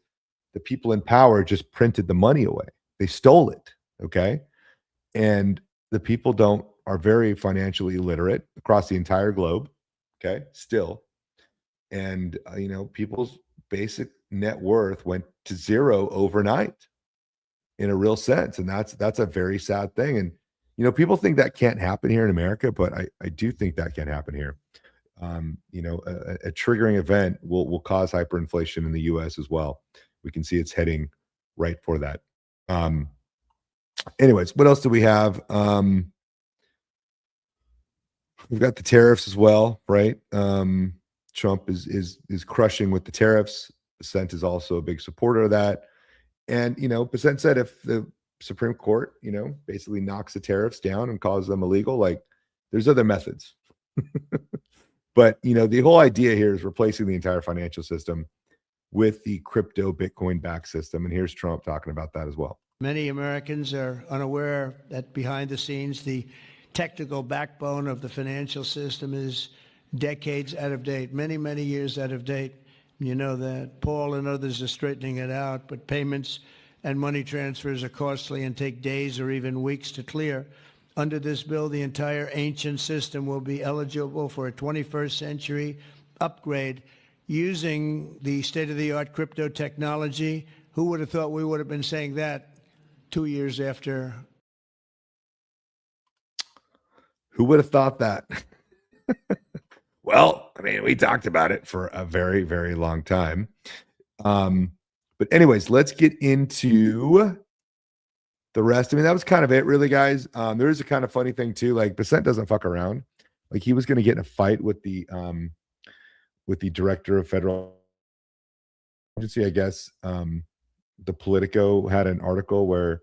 the people in power just printed the money away. They stole it, okay? And the people are very financially illiterate across the entire globe, okay? Still. And, you know, people's basic net worth went to zero overnight in a real sense. And that's a very sad thing. And, you know, people think that can't happen here in America, but I do think that can happen here. You know, a triggering event will cause hyperinflation in the US as well. We can see it's heading right for that. Anyways, what else do we have? We've got the tariffs as well, right? Trump is crushing with the tariffs. Bessent is also a big supporter of that. And, you know, Bessent said if the Supreme Court, you know, basically knocks the tariffs down and calls them illegal, like there's other methods. But, you know, the whole idea here is replacing the entire financial system with the crypto Bitcoin backed system. And here's Trump talking about that as well. Many Americans are unaware that behind the scenes, the technical backbone of the financial system is decades out of date, many, many years out of date. You know that. Paul and others are straightening it out, but payments and money transfers are costly and take days or even weeks to clear. Under this bill, the entire ancient system will be eligible for a 21st century upgrade using the state-of-the-art crypto technology. Who would have thought we would have been saying that 2 years after? Who would have thought that? Well, I mean, we talked about it for a very, very long time. But anyways, let's get into the rest. I mean, that was kind of it, really, guys. There is a kind of funny thing too. Like, Bessent doesn't fuck around. Like, he was going to get in a fight with the director of federal agency, I guess. The Politico had an article where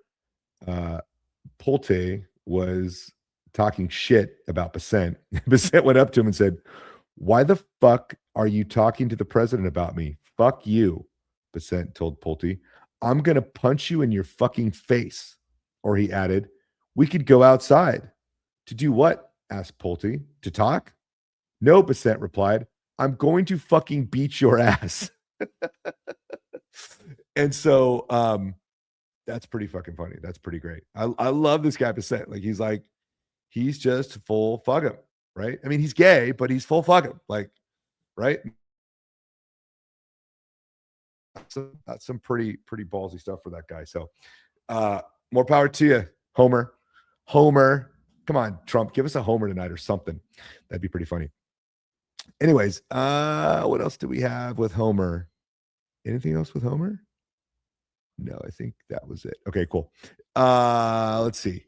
Pulte was talking shit about Bessent. Bessent went up to him and said, "Why the fuck are you talking to the president about me? Fuck you," Bessent told Pulte. "I'm going to punch you in your fucking face." Or he added, "We could go outside." "To do what?" asked Pulte. "To talk?" "No," Bessent replied. "I'm going to fucking beat your ass." And so that's pretty fucking funny. That's pretty great. I love this guy Bessent. Like, he's just full fuck him, right? I mean, he's gay, but he's full fuck him. Like, right? That's some pretty ballsy stuff for that guy. So more power to you, Homer. Come on, Trump, give us a homer tonight or something. That'd be pretty funny. Anyways, what else do we have with Homer? Anything else with Homer? No, I think that was it. Okay, cool. Let's see.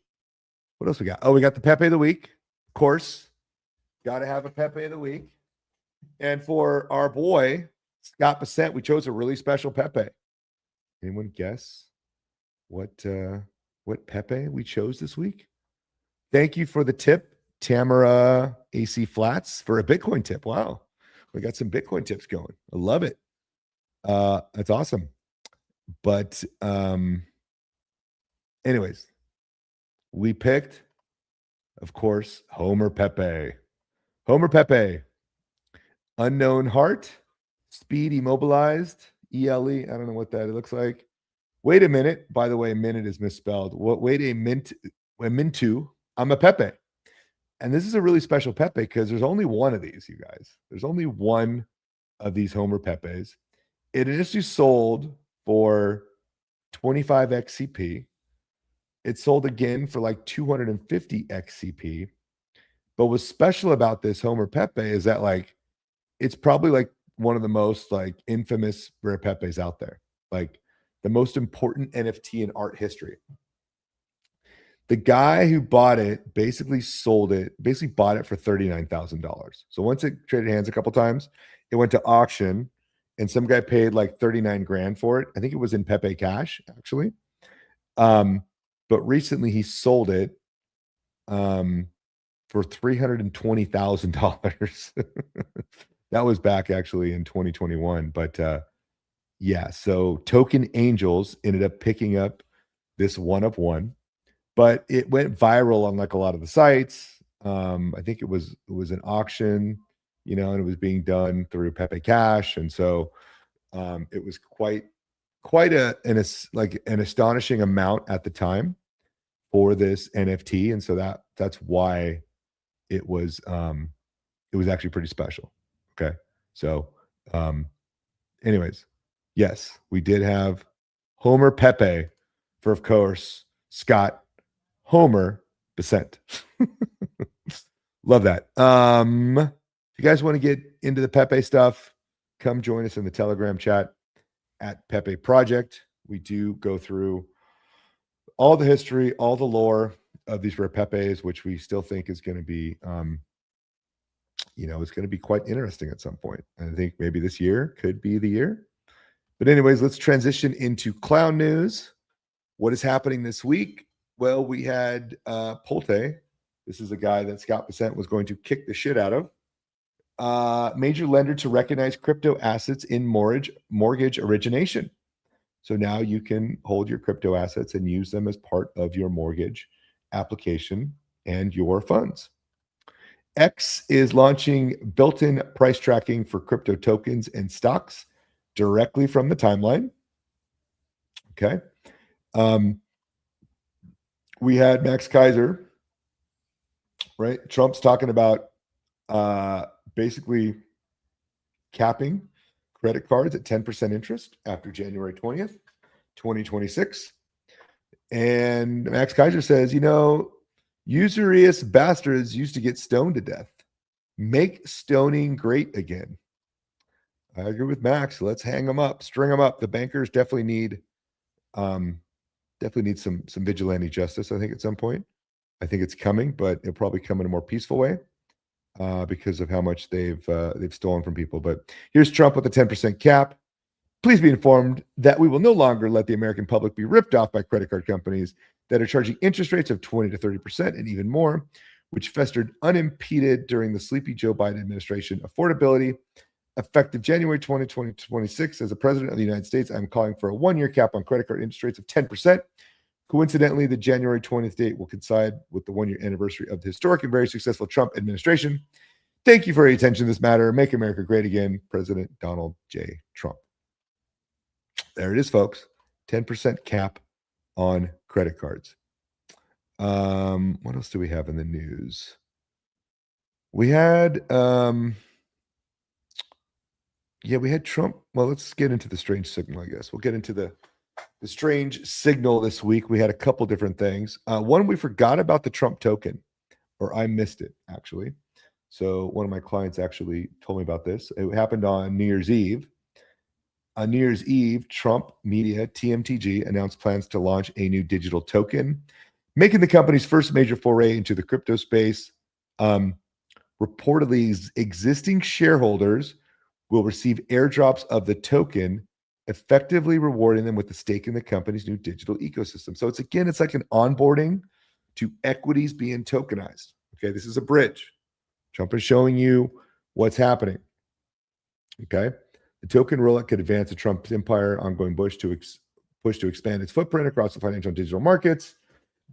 What else we got? Oh, we got the Pepe of the week. Of course, got to have a Pepe of the week. And for our boy, Scott Bessent, we chose a really special Pepe. Anyone guess what Pepe we chose this week? Thank you for the tip, Tamara AC Flats, for a Bitcoin tip. Wow. We got some Bitcoin tips going. I love it. That's awesome. But anyways, we picked, of course, Homer Pepe. Homer Pepe. Unknown heart. Speed immobilized. ELE. I don't know what that looks like. Wait a minute. By the way, minute is misspelled. Wait a mintu. I'm a Pepe. And this is a really special Pepe because there's only one of these, you guys. There's only one of these Homer Pepes. It initially sold for 25 XCP. It sold again for like 250 XCP. But what's special about this Homer Pepe is that, like, it's probably like one of the most like infamous rare Pepes out there. Like the most important NFT in art history. The guy who bought it basically bought it for $39,000. So once it traded hands a couple times, it went to auction and some guy paid like 39 grand for it. I think it was in Pepe Cash, actually. But recently he sold it for $320,000. That was back actually in 2021. But yeah, so Token Angels ended up picking up this one of one, but it went viral on like a lot of the sites. I think it was an auction, you know, and it was being done through Pepe Cash, and so it was quite an astonishing amount at the time for this NFT, and so that's why it was actually pretty special. Okay, so anyways, yes, we did have Homer Pepe for, of course, Scott Homer Bessent. Love that. If you guys want to get into the Pepe stuff, come join us in the Telegram chat at Pepe Project. We do go through all the history, all the lore of these rare Pepes, which we still think is going to be, it's going to be quite interesting at some point. And I think maybe this year could be the year. But anyways, let's transition into clown news. What is happening this week? Well, we had Pulte. This is a guy that Scott Bessent was going to kick the shit out of. Major lender to recognize crypto assets in mortgage origination. So now you can hold your crypto assets and use them as part of your mortgage application and your funds. X is launching built-in price tracking for crypto tokens and stocks directly from the timeline. Okay. We had Max Kaiser, right? Trump's talking about basically capping credit cards at 10% interest after January 20th, 2026. And Max Kaiser says, usurious bastards used to get stoned to death. Make stoning great again. I agree with Max. Let's hang them up, string them up. The bankers definitely need some vigilante justice, I think, at some point. I think it's coming, but it'll probably come in a more peaceful way because of how much they've stolen from people. But here's Trump with a 10% cap. Please be informed that we will no longer let the American public be ripped off by credit card companies that are charging interest rates of 20 to 30% and even more, which festered unimpeded during the sleepy Joe Biden administration. Affordability, effective January 2026, as the President of the United States, I'm calling for a one-year cap on credit card interest rates of 10%. Coincidentally, the January 20th date will coincide with the one-year anniversary of the historic and very successful Trump administration. Thank you for your attention to this matter. Make America great again, President Donald J. Trump. There it is, folks. 10% cap on credit cards. What else do we have in the news? We had, we had Trump. Well, let's get into the strange signal, I guess. We'll get into the strange signal this week. We had a couple different things. One, we forgot about the Trump token, or I missed it, actually. So one of my clients actually told me about this. It happened on New Year's Eve. On New Year's Eve, Trump Media, TMTG, announced plans to launch a new digital token, making the company's first major foray into the crypto space. Reportedly, existing shareholders will receive airdrops of the token, effectively rewarding them with a stake in the company's new digital ecosystem. So it's like an onboarding to equities being tokenized. Okay, this is a bridge. Trump is showing you what's happening. Okay. The token rollout could advance the Trump empire ongoing push to expand its footprint across the financial and digital markets.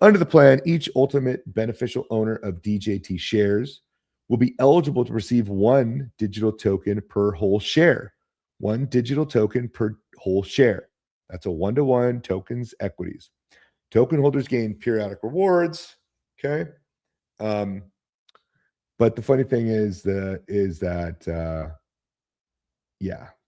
Under the plan, each ultimate beneficial owner of DJT shares will be eligible to receive one digital token per whole share. One digital token per whole share. That's a one-to-one tokens equities. Token holders gain periodic rewards. Okay. But the funny thing is that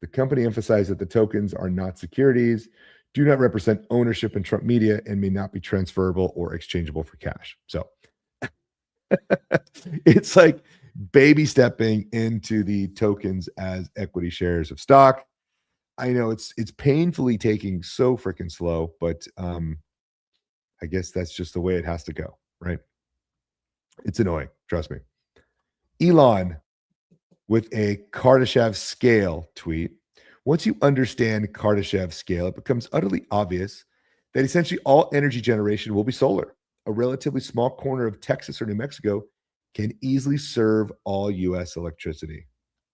the company emphasized that the tokens are not securities, do not represent ownership in Trump Media, and may not be transferable or exchangeable for cash. So it's like baby stepping into the tokens as equity shares of stock. I know it's painfully taking so freaking slow, but I guess that's just the way it has to go, right? It's annoying, trust me. Elon with a Kardashev scale tweet. Once you understand Kardashev scale, it becomes utterly obvious that essentially all energy generation will be solar. A relatively small corner of Texas or New Mexico can easily serve all U.S. electricity.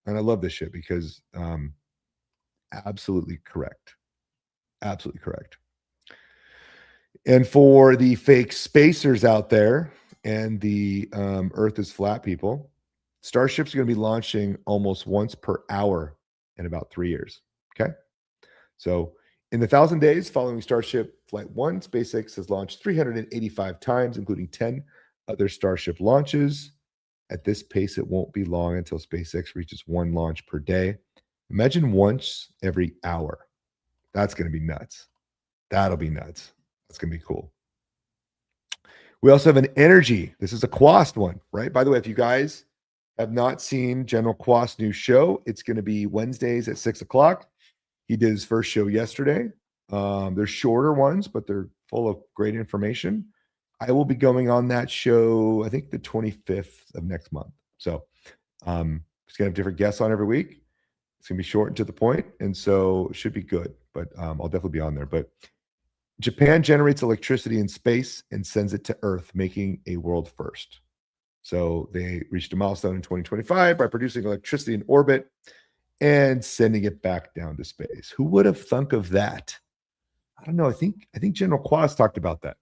And I love this shit because absolutely correct. Absolutely correct. And for the fake spacers out there and the Earth is flat people, Starship's going to be launching almost once per hour in about 3 years. Okay. So in the 1,000 days following Starship Flight 1, SpaceX has launched 385 times, including 10 other Starship launches. At this pace, it won't be long until SpaceX reaches one launch per day. Imagine once every hour. That's going to be nuts. That'll be nuts. That's going to be cool. We also have an energy. This is a Quast one, right? By the way, if you guys have not seen General Quast's new show, it's going to be Wednesdays at 6 o'clock. He did his first show yesterday. They're shorter ones, but they're full of great information. I will be going on that show, I think the 25th of next month. So it's going to have different guests on every week. It's going to be short and to the point, and so it should be good. But I'll definitely be on there. But Japan generates electricity in space and sends it to Earth, making a world first. So they reached a milestone in 2025 by producing electricity in orbit and sending it back down to space. Who would have thunk of that? I don't know. I think General Quast talked about that.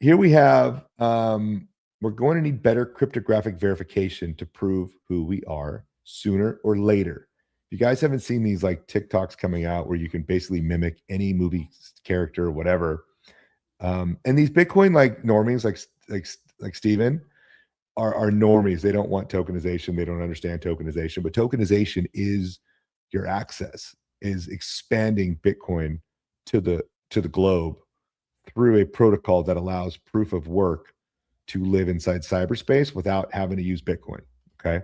here we have, we're going to need better cryptographic verification to prove who we are sooner or later. If you guys haven't seen these like TikToks coming out where you can basically mimic any movie character or whatever, and these Bitcoin like normies like Steven are normies. They don't want tokenization. They don't understand tokenization, but tokenization is your access, is expanding Bitcoin to the globe through a protocol that allows proof of work to live inside cyberspace without having to use Bitcoin. Okay.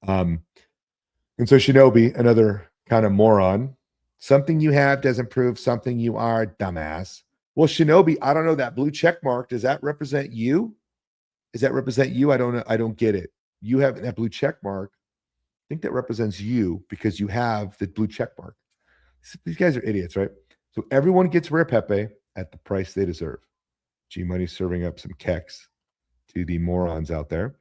And so Shinobi, another kind of moron, something you have doesn't prove something you are, dumbass. Well, Shinobi, I don't know, that blue check mark, does that represent you? Does that represent you? I don't know. I don't get it. You have that blue check mark. I think that represents you because you have the blue check mark. These guys are idiots, right? So everyone gets Rare Pepe at the price they deserve. GMoney serving up some kecks to the morons out there.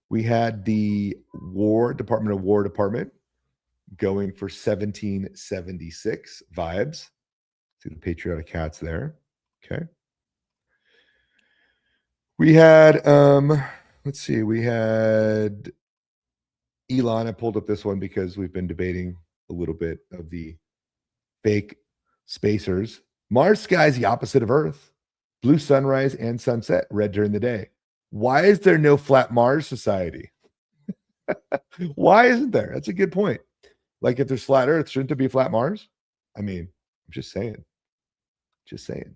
We had the Department of War Department going for 1776 vibes. See the patriotic hats there. Okay. We had, let's see, we had Elon. I pulled up this one because we've been debating a little bit of the fake spacers. Mars sky is the opposite of Earth. Blue sunrise and sunset, red during the day. Why is there no flat Mars society? Why isn't there? That's a good point. Like if there's flat Earth, shouldn't there be flat Mars? I mean, I'm just saying. Just saying.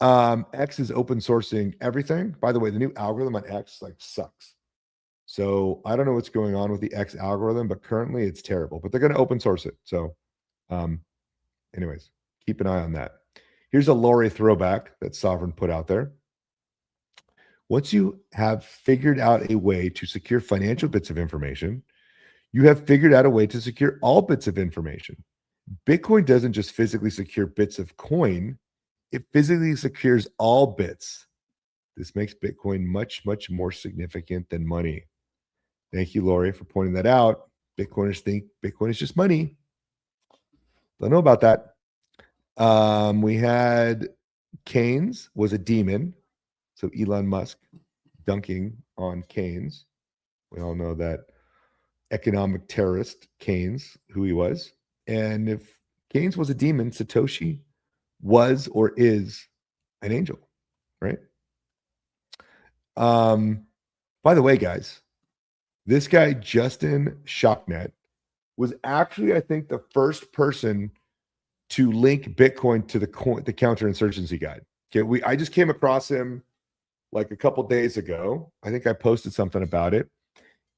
X is open sourcing everything. By the way, the new algorithm on X like sucks. So I don't know what's going on with the X algorithm, but currently it's terrible. But they're going to open source it. So, anyways, keep an eye on that. Here's a Lori throwback that Sovereign put out there. Once you have figured out a way to secure financial bits of information, you have figured out a way to secure all bits of information. Bitcoin doesn't just physically secure bits of coin, it physically secures all bits. This makes Bitcoin much, much more significant than money. Thank you, Lori, for pointing that out. Bitcoiners think Bitcoin is just money. Don't know about that. We had Keynes was a demon. So Elon Musk dunking on Keynes. We all know that economic terrorist Keynes, who he was. And if Keynes was a demon, Satoshi was or is an angel, right? By the way, guys, this guy, Justin Shocknet, was actually, I think, the first person to link Bitcoin to the counterinsurgency guide. Okay, I just came across him like a couple days ago. I think I posted something about it,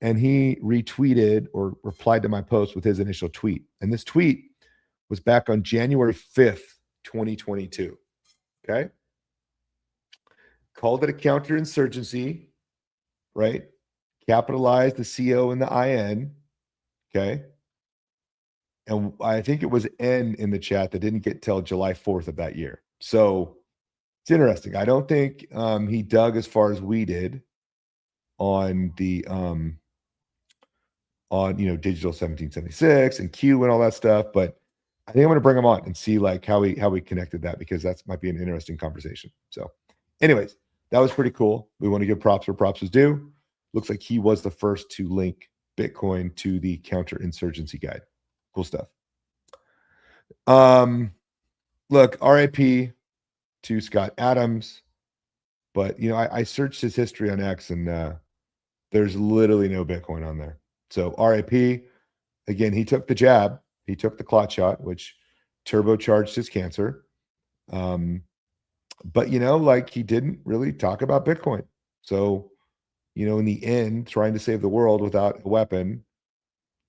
and he retweeted or replied to my post with his initial tweet. And this tweet was back on January 5th, 2022. Okay. Called it a counterinsurgency, right? Capitalized the CO and the IN. Okay. And I think it was N in the chat that didn't get till July 4th of that year. So it's interesting. I don't think he dug as far as we did on the digital 1776 and Q and all that stuff, but I think I'm going to bring him on and see like how we connected that, because that might be an interesting conversation. So anyways, that was pretty cool. We want to give props where props is due. Looks like he was the first to link Bitcoin to the counterinsurgency guide. Cool stuff. Look, RIP to Scott Adams, but I searched his history on X and there's literally no Bitcoin on there. So RIP. Again, he took the jab, he took the clot shot, which turbocharged his cancer. But he didn't really talk about Bitcoin. So, in the end, trying to save the world without a weapon,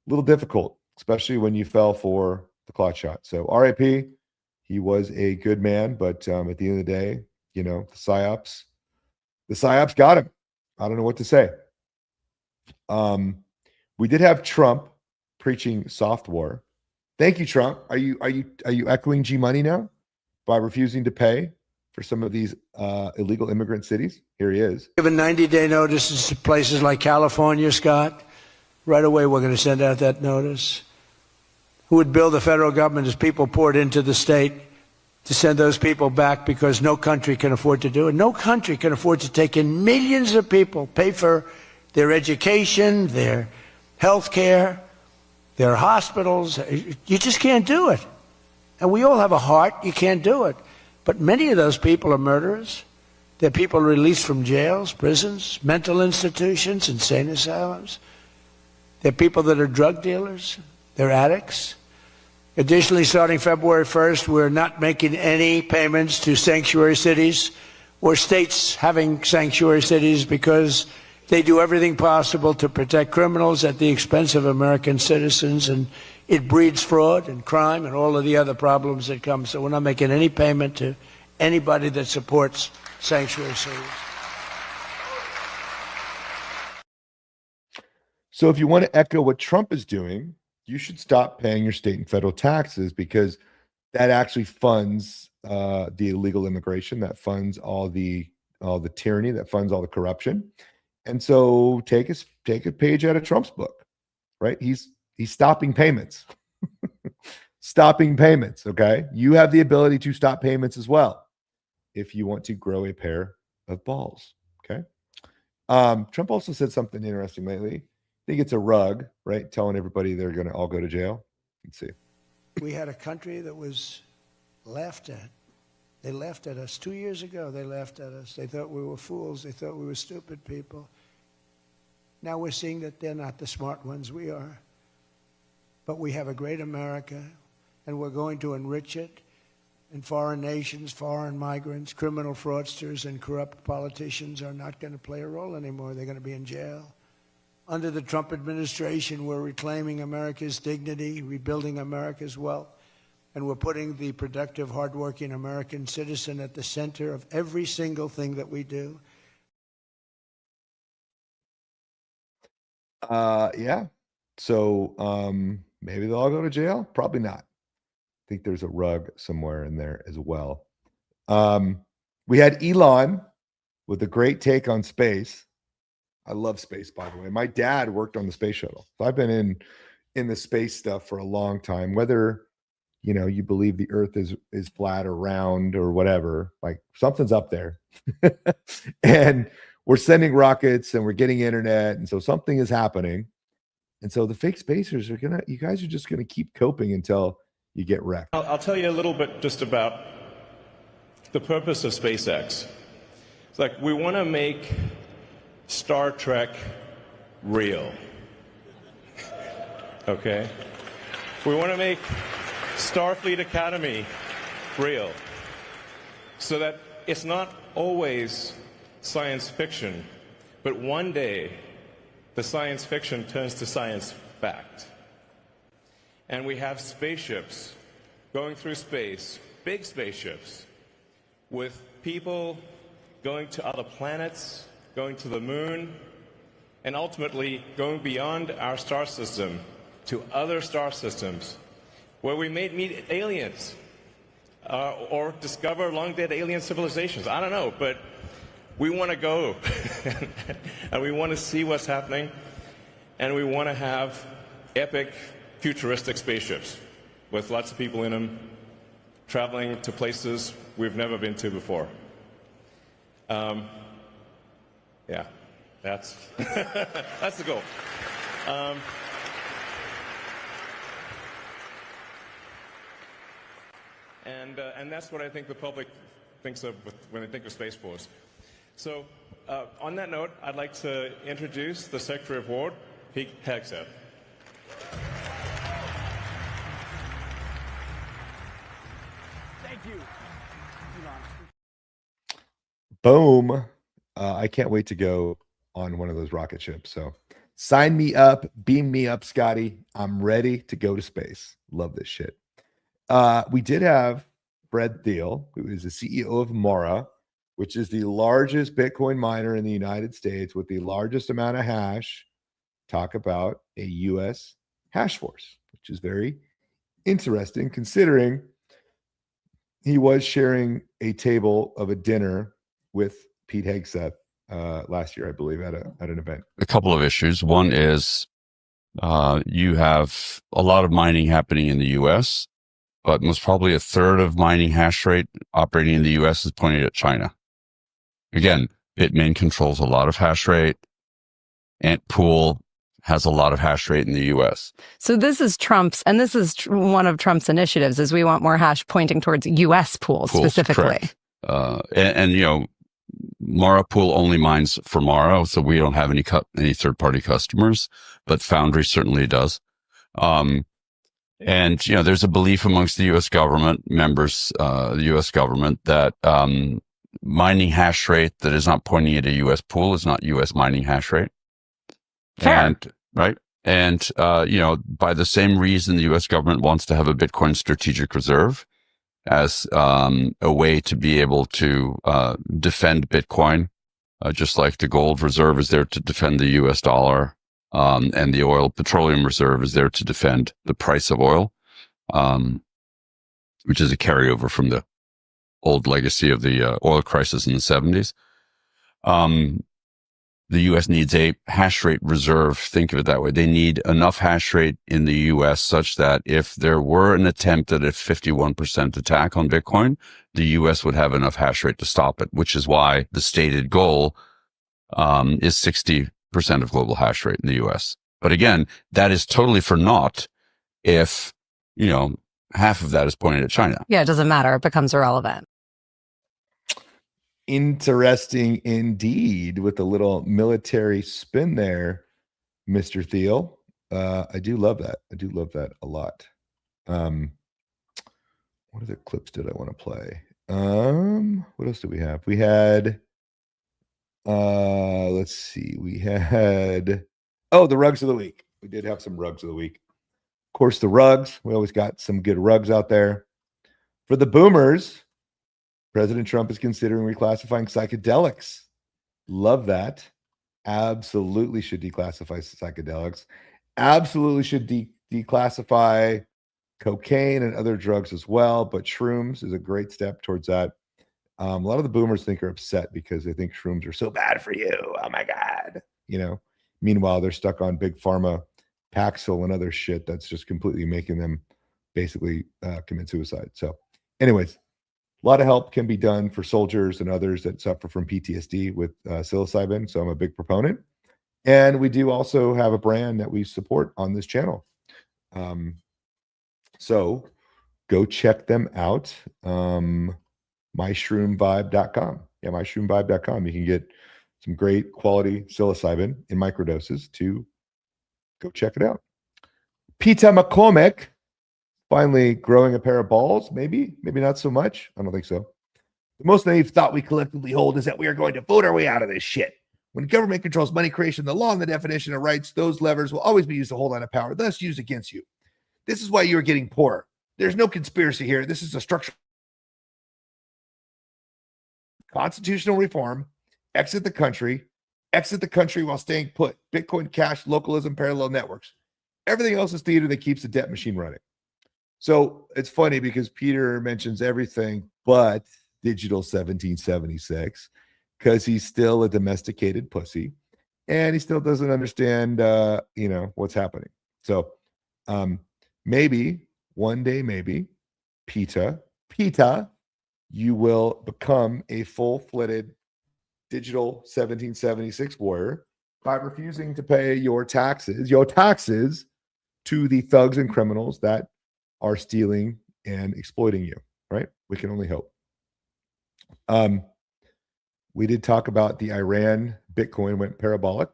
a little difficult, especially when you fell for the clot shot. So RIP. He was a good man, but at the end of the day, the psyops got him. I don't know what to say. We did have Trump preaching soft war. Thank you, Trump. Are you echoing GMoney now by refusing to pay for some of these illegal immigrant cities? Here he is. Given 90-day notices to places like California, Scott, right away we're going to send out that notice. Who would bill the federal government as people poured into the state? to send those people back because no country can afford to do it. No country can afford to take in millions of people, pay for their education, their health care, their hospitals. You just can't do it. And we all have a heart. You can't do it. But many of those people are murderers. They're people released from jails, prisons, mental institutions, insane asylums. They're people that are drug dealers. They're addicts. Additionally, starting February 1st, we're not making any payments to sanctuary cities or states having sanctuary cities because they do everything possible to protect criminals at the expense of American citizens, and it breeds fraud and crime and all of the other problems that come. So we're not making any payment to anybody that supports sanctuary cities. So if you want to echo what Trump is doing, you should stop paying your state and federal taxes, because that actually funds the illegal immigration, that funds all the tyranny, that funds all the corruption. And so take a page out of Trump's book, right? He's stopping payments. Stopping payments, okay? You have the ability to stop payments as well if you want to grow a pair of balls, okay? Trump also said something interesting lately. I think it's a rug, right? Telling everybody they're going to all go to jail. Let's see. We had a country that was laughed at. They laughed at us 2 years ago. They laughed at us. They thought we were fools. They thought we were stupid people. Now we're seeing that they're not the smart ones. We are. But we have a great America, and we're going to enrich it. And foreign nations, foreign migrants, criminal fraudsters, and corrupt politicians are not going to play a role anymore. They're going to be in jail. Under the Trump administration, we're reclaiming America's dignity, rebuilding America's wealth, and we're putting the productive, hardworking American citizen at the center of every single thing that we do. Yeah. So maybe they'll all go to jail. Probably not. I think there's a rug somewhere in there as well. We had Elon with a great take on space. I love space, by the way. My dad worked on the space shuttle. So I've been in the space stuff for a long time. Whether you believe the Earth is flat or round or whatever, like something's up there. And we're sending rockets and we're getting internet, and so something is happening. And so the fake spacers you guys are just gonna keep coping until you get wrecked. I'll tell you a little bit just about the purpose of SpaceX. It's like we want to make Star Trek real. Okay? We want to make Starfleet Academy real, so that it's not always science fiction, but one day the science fiction turns to science fact. And we have spaceships going through space, big spaceships, with people going to other planets, going to the moon, and ultimately going beyond our star system to other star systems where we may meet aliens or discover long-dead alien civilizations. I don't know, but we want to go and we want to see what's happening, and we want to have epic futuristic spaceships with lots of people in them traveling to places we've never been to before. Yeah, that's that's the goal. And that's what I think the public thinks of when they think of Space Force. So on that note, I'd like to introduce the Secretary of War, Pete Hegseth. Thank you. Boom. I can't wait to go on one of those rocket ships. So sign me up, beam me up, Scotty. I'm ready to go to space. Love this shit. We did have Fred Thiel, who is the CEO of Mara, which is the largest Bitcoin miner in the United States with the largest amount of hash, talk about a U.S. hash force, which is very interesting considering he was sharing a table of a dinner with Pete Hegseth last year, I believe, at an event. A couple of issues. One is you have a lot of mining happening in the U.S., but most probably a third of mining hash rate operating in the US is pointed at China. Again, Bitmain controls a lot of hash rate. Antpool has a lot of hash rate in the US. So this is Trump's, and this is one of Trump's initiatives, is we want more hash pointing towards US pools specifically. Correct. And you know, Mara Pool only mines for Mara, so we don't have any third-party customers, but Foundry certainly does. And you know, there's a belief amongst the U.S. government members, the U.S. government, that mining hash rate that is not pointing at a U.S. pool is not U.S. mining hash rate. Fair. And right. And you know, by the same reason, the U.S. government wants to have a Bitcoin strategic reserve as a way to be able to defend Bitcoin, just like the gold reserve is there to defend the U.S. dollar, and the oil petroleum reserve is there to defend the price of oil, which is a carryover from the old legacy of the oil crisis in the 70s. The U.S. needs a hash rate reserve. Think of it that way. They need enough hash rate in the U.S. such that if there were an attempt at a 51% attack on Bitcoin, the U.S. would have enough hash rate to stop it, which is why the stated goal is 60% of global hash rate in the U.S. But again, that is totally for naught if, you know, half of that is pointed at China. Yeah, it doesn't matter. It becomes irrelevant. Interesting indeed, with a little military spin there, Mr. Thiel. I do love that. I do love that a lot. What other clips did I want to play? What else do we have? We had let's see. We had the rugs of the week. We did have some rugs of the week. Of course, the rugs. We always got some good rugs out there. For the boomers, President Trump is considering reclassifying psychedelics. Love that. Absolutely should declassify psychedelics. Absolutely should declassify cocaine and other drugs as well. But shrooms is a great step towards that. A lot of the boomers are upset because they think shrooms are so bad for you. Oh my God. You know, meanwhile, they're stuck on big pharma, Paxil and other shit that's just completely making them basically commit suicide. So anyways, a lot of help can be done for soldiers and others that suffer from PTSD with psilocybin. So I'm a big proponent. And we do also have a brand that we support on this channel. So go check them out. myshroomvibe.com. Yeah, myshroomvibe.com. You can get some great quality psilocybin in microdoses to go check it out. Peter McCormick. Finally growing a pair of balls, maybe not so much. I don't think so. The most naive thought we collectively hold is that we are going to vote our way out of this shit. When government controls money creation, the law, and the definition of rights, those levers will always be used to hold on to power, thus used against you. This is why you are getting poorer. There's no conspiracy here. This is a structural constitutional reform. Exit the country while staying put. Bitcoin, cash, localism, parallel networks. Everything else is theater that keeps the debt machine running. So it's funny because Peter mentions everything but digital 1776 because he's still a domesticated pussy and he still doesn't understand, what's happening. So maybe one day, PETA, you will become a full-fledged digital 1776 warrior by refusing to pay your taxes to the thugs and criminals that are stealing and exploiting you, right? We can only hope. We did talk about the Iran Bitcoin went parabolic.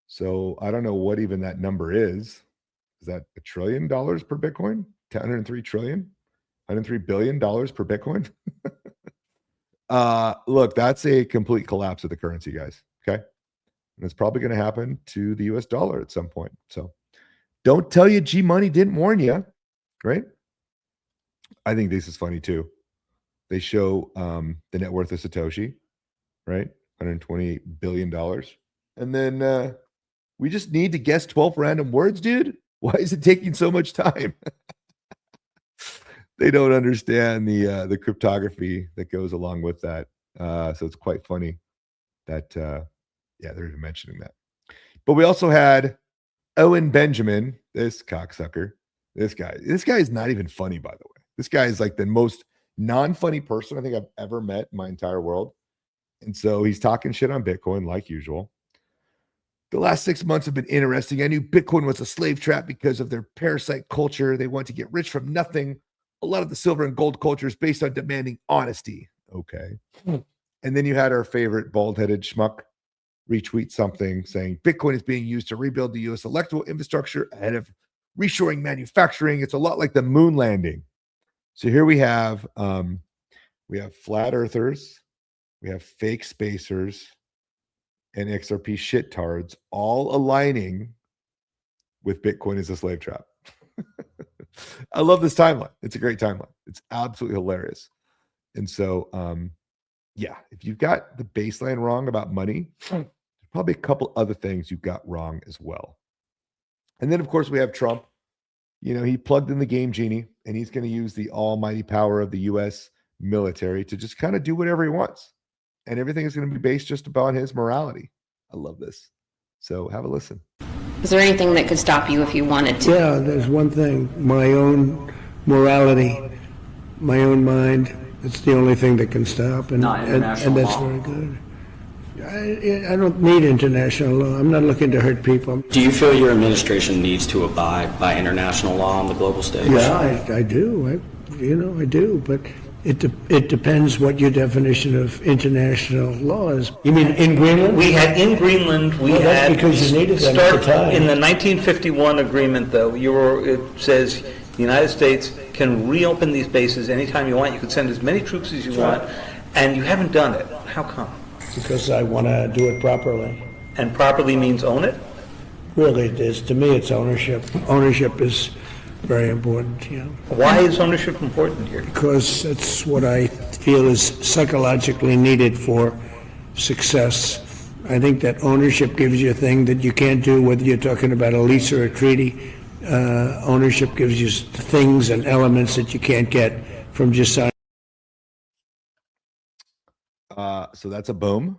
So I don't know what even that number is. Is that $1 trillion per Bitcoin? 103 trillion? $103 billion per Bitcoin? Look, that's a complete collapse of the currency, guys. Okay. And it's probably going to happen to the US dollar at some point. So don't tell you GMoney didn't warn you. Right? I think this is funny too. They show the net worth of Satoshi, right? $128 billion. And then we just need to guess 12 random words, dude. Why is it taking so much time? They don't understand the cryptography that goes along with that. So it's quite funny that, they're even mentioning that. But we also had Owen Benjamin, this cocksucker, This guy is not even funny, by the way. This guy is like the most non-funny person I think I've ever met in my entire world. And so he's talking shit on Bitcoin like usual. The last 6 months have been interesting. I knew Bitcoin was a slave trap because of their parasite culture. They want to get rich from nothing. A lot of the silver and gold culture is based on demanding honesty. Okay. And then you had our favorite bald-headed schmuck retweet something saying Bitcoin is being used to rebuild the U.S. electrical infrastructure ahead of reshoring manufacturing. It's a lot like the moon landing. So here we have flat earthers, we have fake spacers, and XRP shittards all aligning with Bitcoin as a slave trap. I love this timeline. It's a great timeline. It's absolutely hilarious. And so, yeah, if you've got the baseline wrong about money, there's probably a couple other things you've got wrong as well. And then, of course, we have Trump. You know, he plugged in the game genie, and he's going to use the almighty power of the U.S. military to just kind of do whatever he wants. And everything is going to be based just upon his morality. I love this. So have a listen. Is there anything that could stop you if you wanted to? Yeah, there's one thing. My own morality, my own mind. It's the only thing that can stop. And that's law. very good. I don't need international law. I'm not looking to hurt people. Do you feel your administration needs to abide by international law on the global stage? Yeah, I do. I do. But it depends what your definition of international law is. You mean in Greenland? We had because you needed them at the time. In the 1951 agreement, though, it says the United States can reopen these bases anytime you want. You can send as many troops as you want, and you haven't done it. How come? Because I want to do it properly. And properly means own it? Really, it is. To me, it's ownership. Ownership is very important. Yeah. Why is ownership important here? Because it's what I feel is psychologically needed for success. I think that ownership gives you a thing that you can't do, whether you're talking about a lease or a treaty. Ownership gives you things and elements that you can't get from just signing. So that's a boom,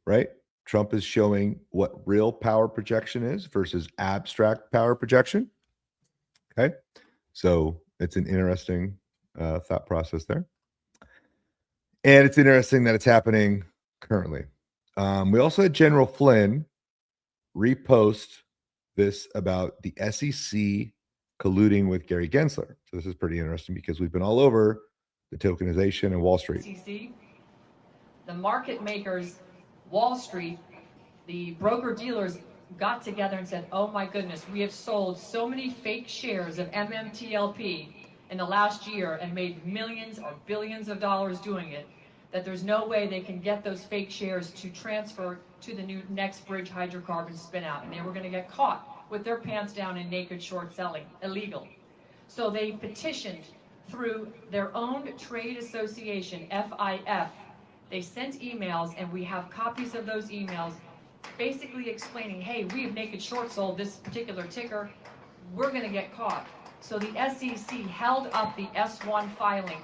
right? Trump is showing what real power projection is versus abstract power projection. Okay. So it's an interesting thought process there. And it's interesting that it's happening currently. We also had General Flynn repost this about the SEC colluding with Gary Gensler. So this is pretty interesting because we've been all over the tokenization and Wall Street. SEC, the market makers, Wall Street, the broker dealers got together and said, oh my goodness, we have sold so many fake shares of MMTLP in the last year and made millions or billions of dollars doing it, that there's no way they can get those fake shares to transfer to the new next bridge hydrocarbon spin out. And they were going to get caught with their pants down and naked short selling, illegal. So they petitioned through their own trade association, FIF. They sent emails, and we have copies of those emails basically explaining, hey, we have naked short sold this particular ticker. We're going to get caught. So the SEC held up the S1 filing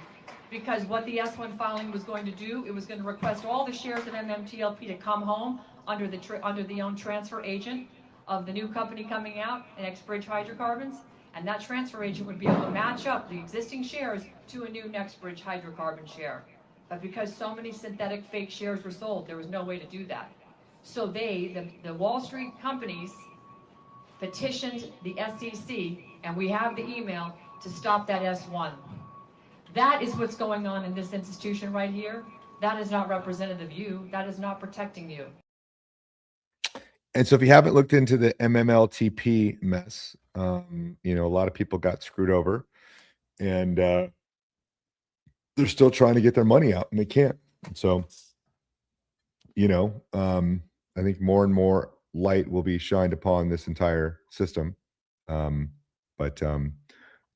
because what the S1 filing was going to do, it was going to request all the shares of MMTLP to come home under the own transfer agent of the new company coming out, Next Bridge Hydrocarbons, and that transfer agent would be able to match up the existing shares to a new Next Bridge Hydrocarbon share. But because so many synthetic fake shares were sold, there was no way to do that. So the Wall Street companies petitioned the SEC, and we have the email, to stop that S1. That is what's going on in this institution right here. That is not representative of you. That is not protecting you. And so if you haven't looked into the MMLTP mess, a lot of people got screwed over, and they're still trying to get their money out, and they can't. So, I think more and more light will be shined upon this entire system. But there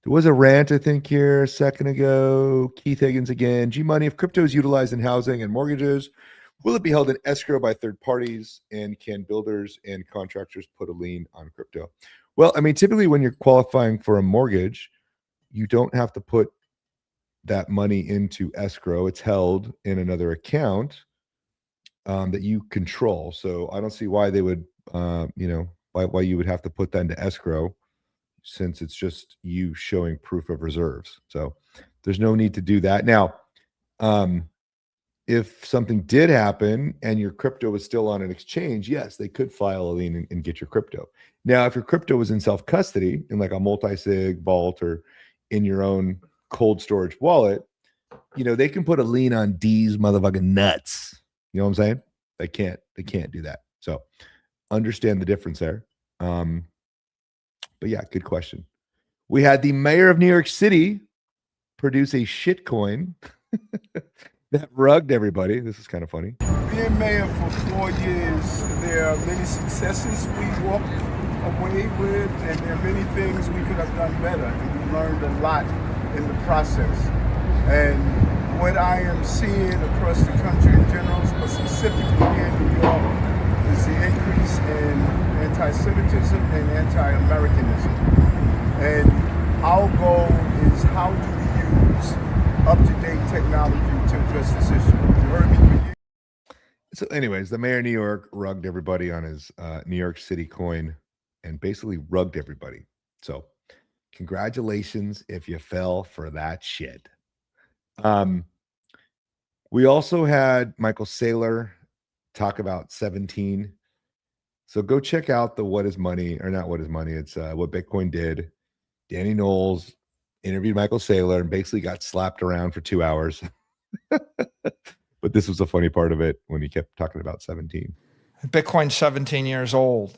was a rant, I think, here a second ago. Keith Higgins again. GMoney, if crypto is utilized in housing and mortgages, will it be held in escrow by third parties? And can builders and contractors put a lien on crypto? Well, I mean, typically when you're qualifying for a mortgage, you don't have to put that money into escrow. It's held in another account that you control. So I don't see why they would, why you would have to put that into escrow. since it's just you showing proof of reserves. So there's no need to do that. Now, if something did happen and your crypto was still on an exchange, yes, they could file a lien and get your crypto. Now, if your crypto was in self-custody in like a multi-sig vault or in your own cold storage wallet, they can put a lien on D's motherfucking nuts. You know what I'm saying? They can't do that. So understand the difference there. But yeah, good question. We had the mayor of New York City produce a shit coin that rugged everybody. This is kind of funny. Being mayor for 4 years, there are many successes we walked away with, and there are many things we could have done better. And we learned a lot in the process. And what I am seeing across the country in general, but specifically here in New York, is the increase in anti-Semitism and anti-Americanism. And our goal is how do we use up-to-date technology to address this issue. You heard me for years. So anyways, the mayor of New York rugged everybody on his New York City coin and basically rugged everybody. So congratulations if you fell for that shit. We also had Michael Saylor talk about 17. So go check out the What is Money, or not What is Money. It's What Bitcoin Did. Danny Knowles interviewed Michael Saylor and basically got slapped around for 2 hours. But this was the funny part of it when he kept talking about 17. Bitcoin's 17 years old.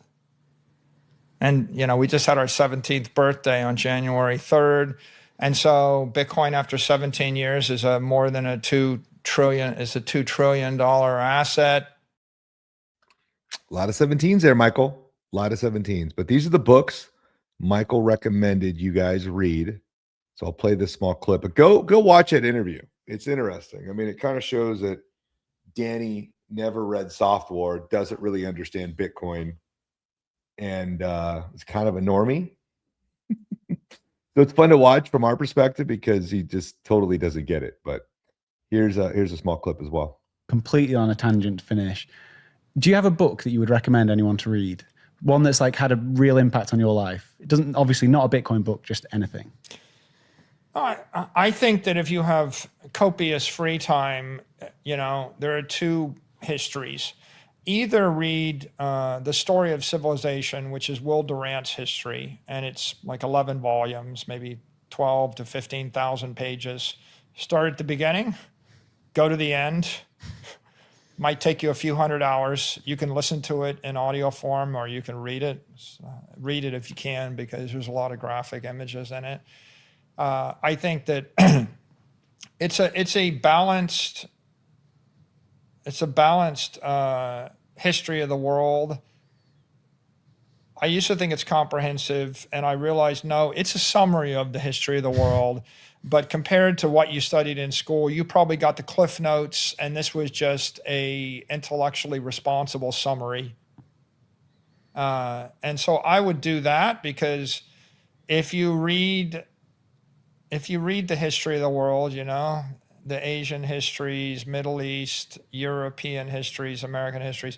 And, we just had our 17th birthday on January 3rd. And so Bitcoin after 17 years is more than a $2 trillion asset. A lot of 17s there, Michael. A lot of 17s. But these are the books Michael recommended you guys read. So I'll play this small clip. But go watch that interview. It's interesting. I mean, it kind of shows that Danny never read Soft War, doesn't really understand Bitcoin, and it's kind of a normie. So it's fun to watch from our perspective because he just totally doesn't get it. But here's a small clip as well. Completely on a tangent to finish. Do you have a book that you would recommend anyone to read? One that's like had a real impact on your life? It doesn't, obviously not a Bitcoin book, just anything. I think that if you have copious free time, there are two histories. Either read The Story of Civilization, which is Will Durant's history, and it's like 11 volumes, maybe 12 to 15,000 pages. Start at the beginning, go to the end. Might take you a few hundred hours. You can listen to it in audio form, or you can read it. Read it if you can, because there's a lot of graphic images in it. I think that it's a balanced history of the world. I used to think it's comprehensive, and I realized, no, it's a summary of the history of the world. But compared to what you studied in school, you probably got the Cliff Notes, and this was just a intellectually responsible summary. And so I would do that, because if you read the history of the world, the Asian histories, Middle East, European histories, American histories,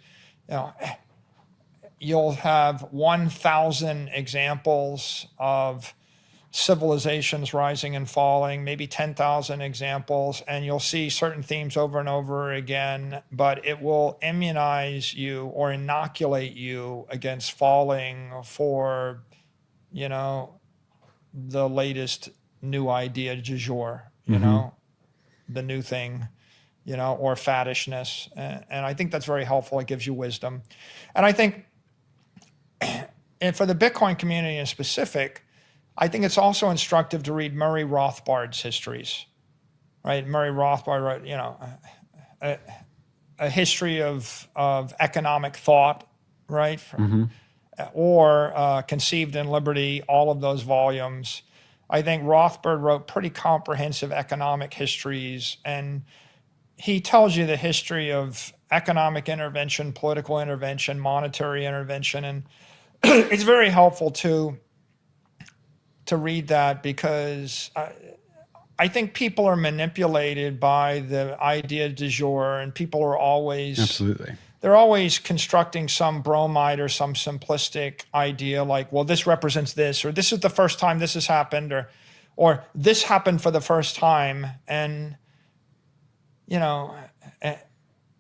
you'll have 1,000 examples of civilizations rising and falling, maybe 10,000 examples, and you'll see certain themes over and over again, but it will immunize you or inoculate you against falling for, the latest new idea du jour, the new thing, or faddishness. And I think that's very helpful. It gives you wisdom. And I think, and for the Bitcoin community in specific, I think it's also instructive to read Murray Rothbard's histories, right? Murray Rothbard wrote, a history of economic thought, right? Or Conceived in Liberty, all of those volumes. I think Rothbard wrote pretty comprehensive economic histories, and he tells you the history of economic intervention, political intervention, monetary intervention, and it's very helpful to read that, because I think people are manipulated by the idea du jour, and people are always they're always constructing some bromide or some simplistic idea like, well, this represents this, or this is the first time this has happened, or this happened for the first time. And, you know,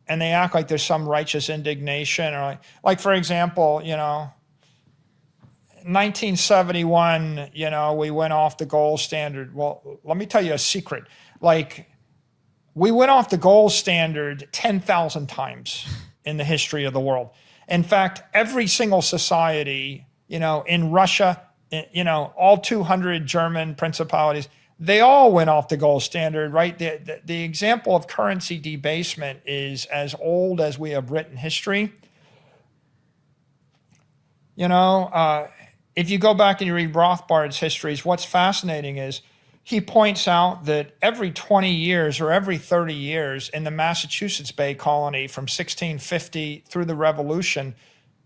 and they act like there's some righteous indignation, or like for example, you know, 1971, you know, we went off the gold standard. Well, let me tell you a secret. Like, we went off the gold standard 10,000 times in the history of the world. In fact, every single society, you know, in Russia, you know, all 200 German principalities, they all went off the gold standard, right? The example of currency debasement is as old as we have written history. You know, if you go back and you read Rothbard's histories, what's fascinating is he points out that every 20 years or every 30 years in the Massachusetts Bay Colony from 1650 through the Revolution,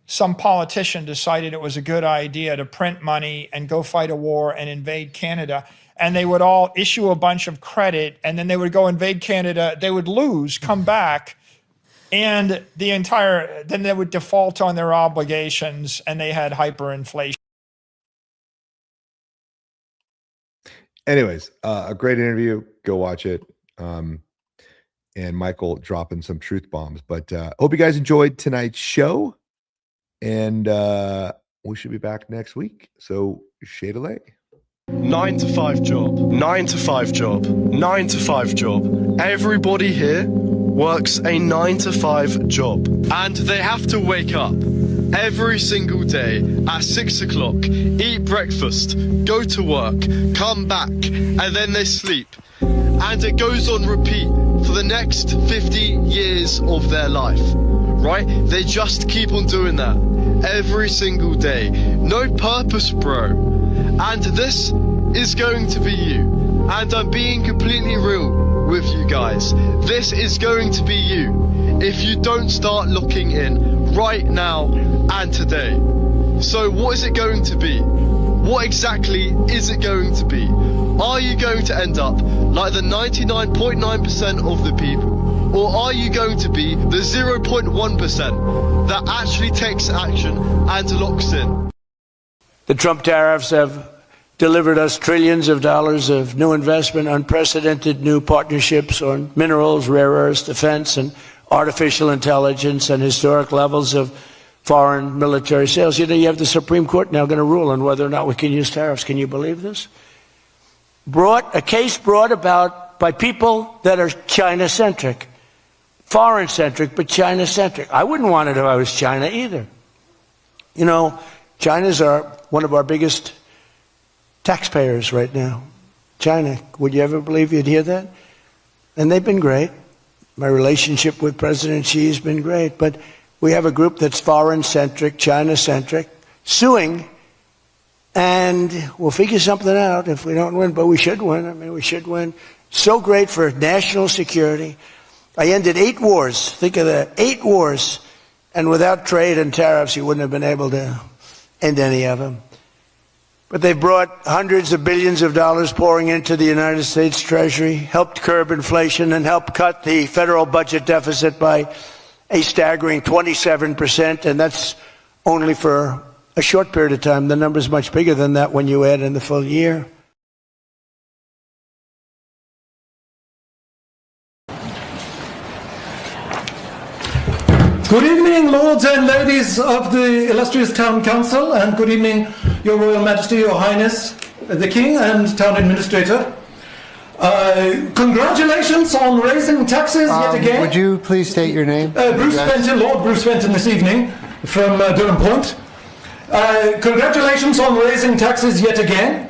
some politician decided it was a good idea to print money and go fight a war and invade Canada. And they would all issue a bunch of credit, and then they would go invade Canada. They would lose, come back, and then they would default on their obligations, and they had hyperinflation. Anyways, a great interview. Go watch it. And Michael dropping some truth bombs. But hope you guys enjoyed tonight's show. And we should be back next week. So shade away. 9 to 5 job, 9 to 5 job, 9 to 5 job. Everybody here works a 9 to 5 job, and they have to wake up every single day at 6 o'clock, eat breakfast, go to work, come back, and then they sleep. And it goes on repeat for the next 50 years of their life, right? They just keep on doing that every single day. No purpose, bro. And this is going to be you. And I'm being completely real with you guys. This is going to be you if you don't start looking in right now and today. So what is it going to be? What exactly is it going to be? Are you going to end up like the 99.9% of the people? Or are you going to be the 0.1% that actually takes action and locks in? The Trump tariffs have delivered us trillions of dollars of new investment, unprecedented new partnerships on minerals, rare earths, defense, and artificial intelligence, and historic levels of foreign military sales. You know, you have the Supreme Court now going to rule on whether or not we can use tariffs. Can you believe this? A case brought about by people that are China-centric, foreign-centric, but China-centric. I wouldn't want it if I was China either. You know, China's one of our biggest taxpayers right now. China, would you ever believe you'd hear that? And they've been great. My relationship with President Xi has been great, but we have a group that's foreign-centric, China-centric, suing, and we'll figure something out if we don't win, but we should win. I mean, we should win. So great for national security. I ended 8 wars. Think of that, 8 wars. And without trade and tariffs, you wouldn't have been able to end any of them. But they brought hundreds of billions of dollars pouring into the United States Treasury, helped curb inflation, and helped cut the federal budget deficit by a staggering 27%, and that's only for a short period of time. The number's much bigger than that when you add in the full year. Good evening, lords and ladies of the illustrious Town Council, and good evening, Your Royal Majesty, Your Highness, the King and Town Administrator. Congratulations on raising taxes yet again. Would you please state your name? Bruce Fenton, Lord Bruce Fenton this evening from Durham Point. Congratulations on raising taxes yet again.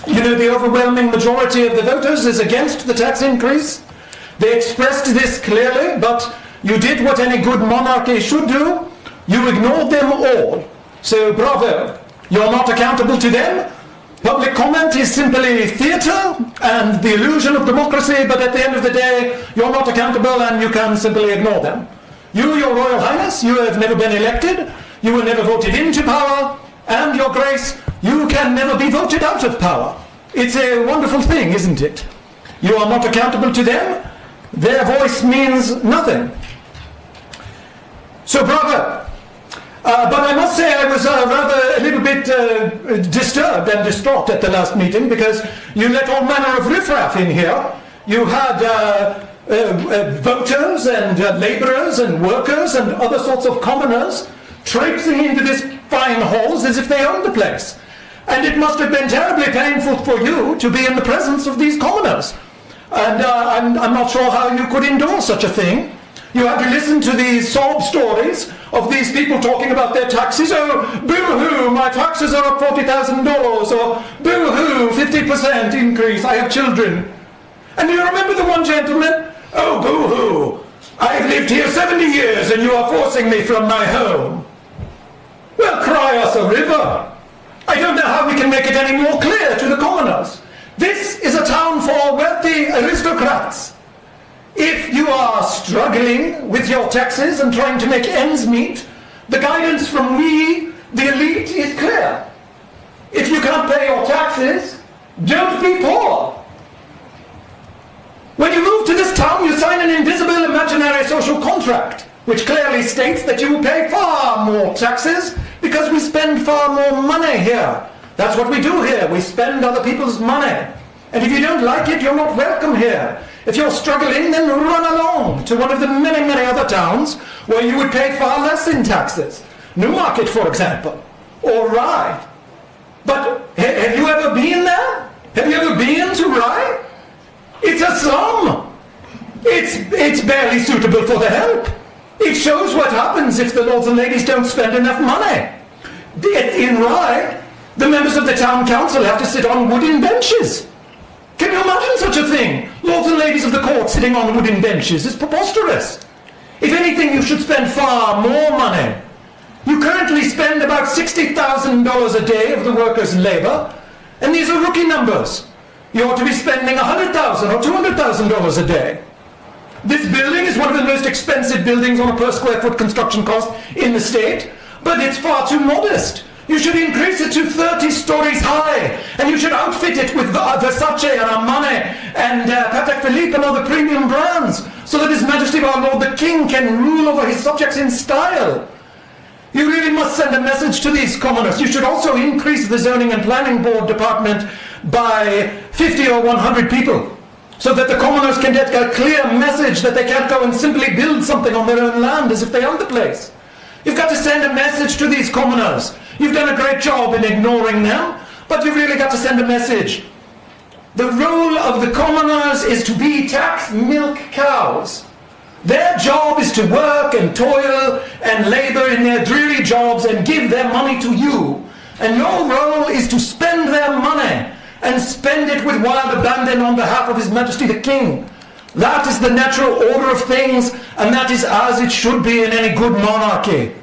You know, the overwhelming majority of the voters is against the tax increase. They expressed this clearly, but you did what any good monarchy should do. You ignored them all. So bravo. You're not accountable to them. Public comment is simply theatre and the illusion of democracy, but at the end of the day, you're not accountable and you can simply ignore them. You, Your Royal Highness, you have never been elected, you were never voted into power, and Your Grace, you can never be voted out of power. It's a wonderful thing, isn't it? You are not accountable to them, their voice means nothing. So bravo. But I must say I was rather a little bit disturbed and distraught at the last meeting because you let all manner of riffraff in here. You had voters and labourers and workers and other sorts of commoners traipsing into this fine halls as if they owned the place. And it must have been terribly painful for you to be in the presence of these commoners. And I'm not sure how you could endure such a thing. You had to listen to these sob stories of these people talking about their taxes. Oh, boo-hoo, my taxes are up $40,000. Or boo-hoo, 50% increase, I have children. And do you remember the one gentleman? Oh, boo-hoo, I've lived here 70 years and you are forcing me from my home. Well, cry us a river. I don't know how we can make it any more clear to the commoners. This is a town for wealthy aristocrats. If you are struggling with your taxes and trying to make ends meet, the guidance from we, the elite, is clear. If you can't pay your taxes, don't be poor. When you move to this town, you sign an invisible imaginary social contract, which clearly states that you will pay far more taxes because we spend far more money here. That's what we do here. We spend other people's money. And if you don't like it, you're not welcome here. If you're struggling, then run along to one of the many, many other towns where you would pay far less in taxes. Newmarket, for example, or Rye. But have you ever been there? Have you ever been to Rye? It's a slum. It's barely suitable for the help. It shows what happens if the lords and ladies don't spend enough money. In Rye, the members of the town council have to sit on wooden benches. Can you imagine such a thing? Lords and ladies of the court sitting on wooden benches. It's preposterous. If anything, you should spend far more money. You currently spend about $60,000 a day of the workers' labour, and these are rookie numbers. You ought to be spending $100,000 or $200,000 a day. This building is one of the most expensive buildings on a per square foot construction cost in the state, but it's far too modest. You should increase it to 30 stories high, and you should outfit it with Versace and Armani and Patek Philippe and other premium brands, so that His Majesty our Lord the King can rule over his subjects in style. You really must send a message to these commoners. You should also increase the Zoning and Planning Board department by 50 or 100 people, so that the commoners can get a clear message that they can't go and simply build something on their own land as if they own the place. You've got to send a message to these commoners. You've done a great job in ignoring them, but you've really got to send a message. The role of the commoners is to be tax milk cows. Their job is to work and toil and labor in their dreary jobs and give their money to you. And your role is to spend their money and spend it with wild abandon on behalf of His Majesty the King. That is the natural order of things, and that is as it should be in any good monarchy.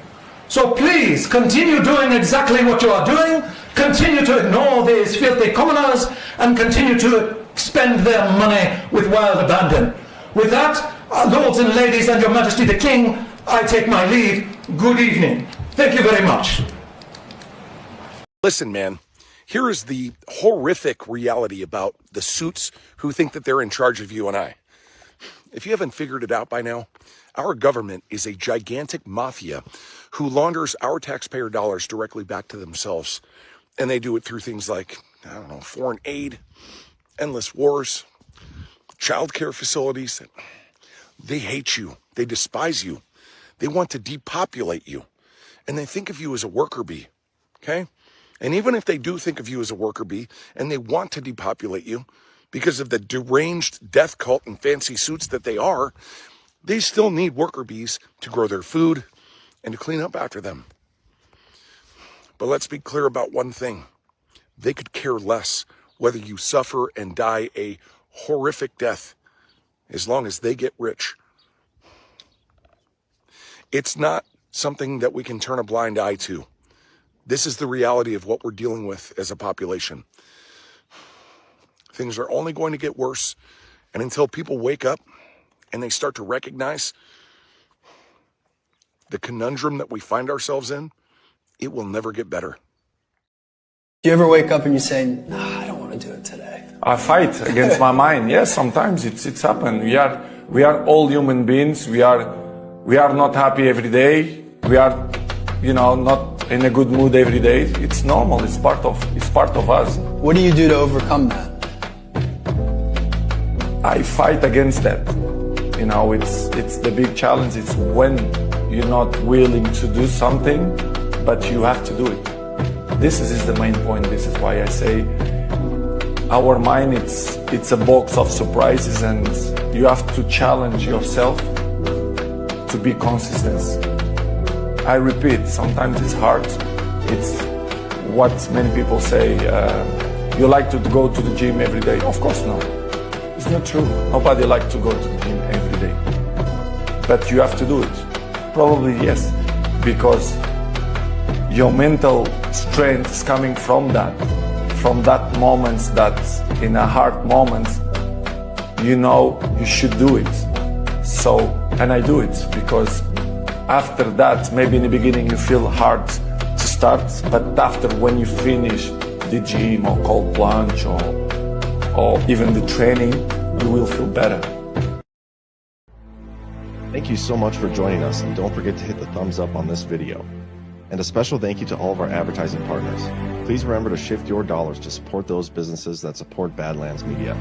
So please, continue doing exactly what you are doing, continue to ignore these filthy commoners, and continue to spend their money with wild abandon. With that, lords and ladies and Your Majesty the King, I take my leave. Good evening. Thank you very much. Listen, man, here is the horrific reality about the suits who think that they're in charge of you and I. If you haven't figured it out by now, our government is a gigantic mafia who launders our taxpayer dollars directly back to themselves. And they do it through things like, I don't know, foreign aid, endless wars, childcare facilities. They hate you. They despise you. They want to depopulate you. And they think of you as a worker bee, okay? And even if they do think of you as a worker bee and they want to depopulate you because of the deranged death cult and fancy suits that they are, they still need worker bees to grow their food and to clean up after them. But let's be clear about one thing. They could care less whether you suffer and die a horrific death as long as they get rich. It's not something that we can turn a blind eye to. This is the reality of what we're dealing with as a population. Things are only going to get worse, and until people wake up and they start to recognize the conundrum that we find ourselves in, it will never get better. Do you ever wake up and you say, nah, I don't want to do it today? I fight against my mind. Yes, sometimes it's happened. We are all human beings. We We are not happy every day. We are, not in a good mood every day. It's normal. It's part of us. What do you do to overcome that? I fight against that. It's the big challenge. It's when you're not willing to do something, but you have to do it. This is the main point. This is why I say our mind, it's a box of surprises, and you have to challenge yourself to be consistent. I repeat, sometimes it's hard. It's what many people say, you like to go to the gym every day. Of course not. It's not true. Nobody likes to go to the gym every day. But you have to do it. Probably yes, because your mental strength is coming from that moments that in a hard moment, you should do it. So, and I do it because after that, maybe in the beginning you feel hard to start, but after when you finish the gym or cold plunge or even the training, you will feel better. Thank you so much for joining us, and don't forget to hit the thumbs up on this video. And a special thank you to all of our advertising partners. Please remember to shift your dollars to support those businesses that support Badlands Media.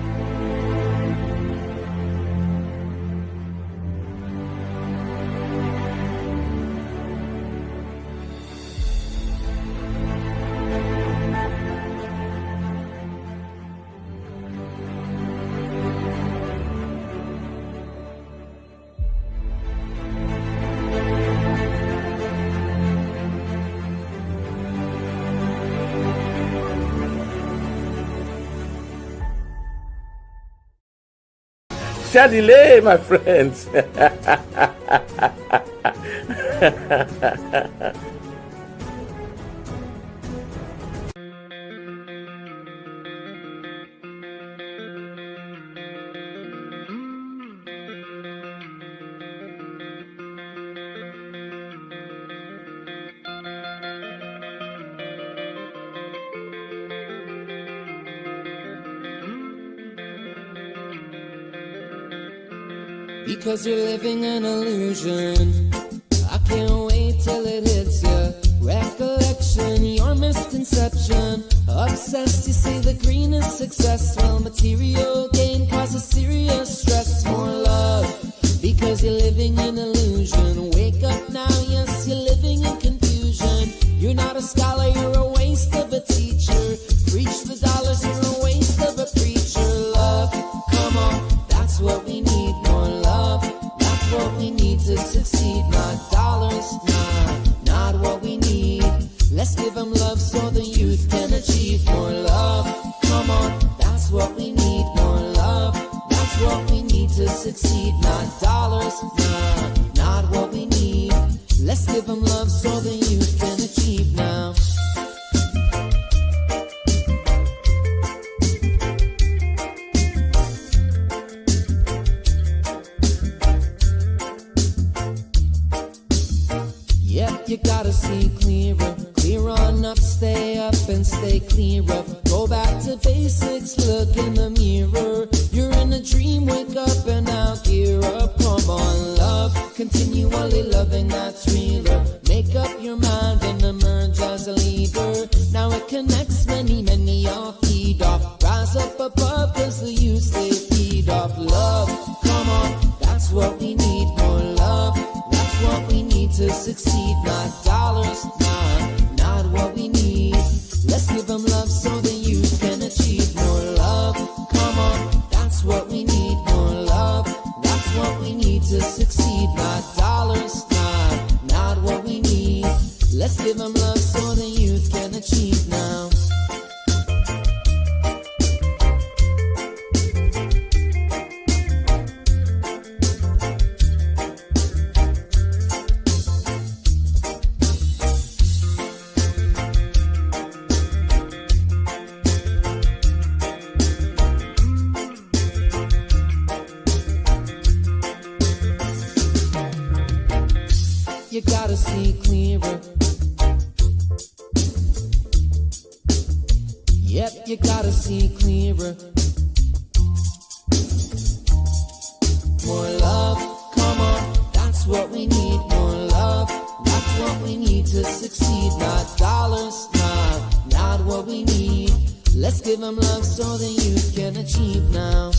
Delay, my friends. Because you're living an illusion. I can't wait till it hits you. Recollection, your misconception. Obsessed, you say the green is successful. Material gain causes serious stress. More love, because you're living an illusion. Wake up now, yes, you're living in confusion. You're not a scholar, you're a waste of a teacher. Preach the dollars, you're a waste of a preacher. Love, come on, that's what we need. More love, that's what we need to succeed. Not dollars, not what we need. Let's give them love so the youth can achieve. More love, come on, that's what we need. More love, that's what we need to succeed. Not dollars, not what we need. Let's give them love so the youth can achieve now. Yep, you gotta see clearer. Clear on up, stay up and stay clear up. Go back to basics, look in the mirror. You're in a dream, wake up and now gear up. Come on, love, continually loving, that's realer. Make up your mind and emerge as a leader. Now it connects many, y'all feed off. Rise up above, cause the youth stay feed off. Love, come on, that's what we need. More love, that's what we need to succeed. Not dollars, not what we need. Let's give them love so the youth can achieve. More love, come on, that's what we need. More love, that's what we need to succeed. Not dollars, not what we need. Let's give them love so the youth can achieve now. You gotta see clearer. Yep, you gotta see clearer. More love, come on, that's what we need. to succeed, not dollars, not what we need. Let's give them love so the youth can achieve now.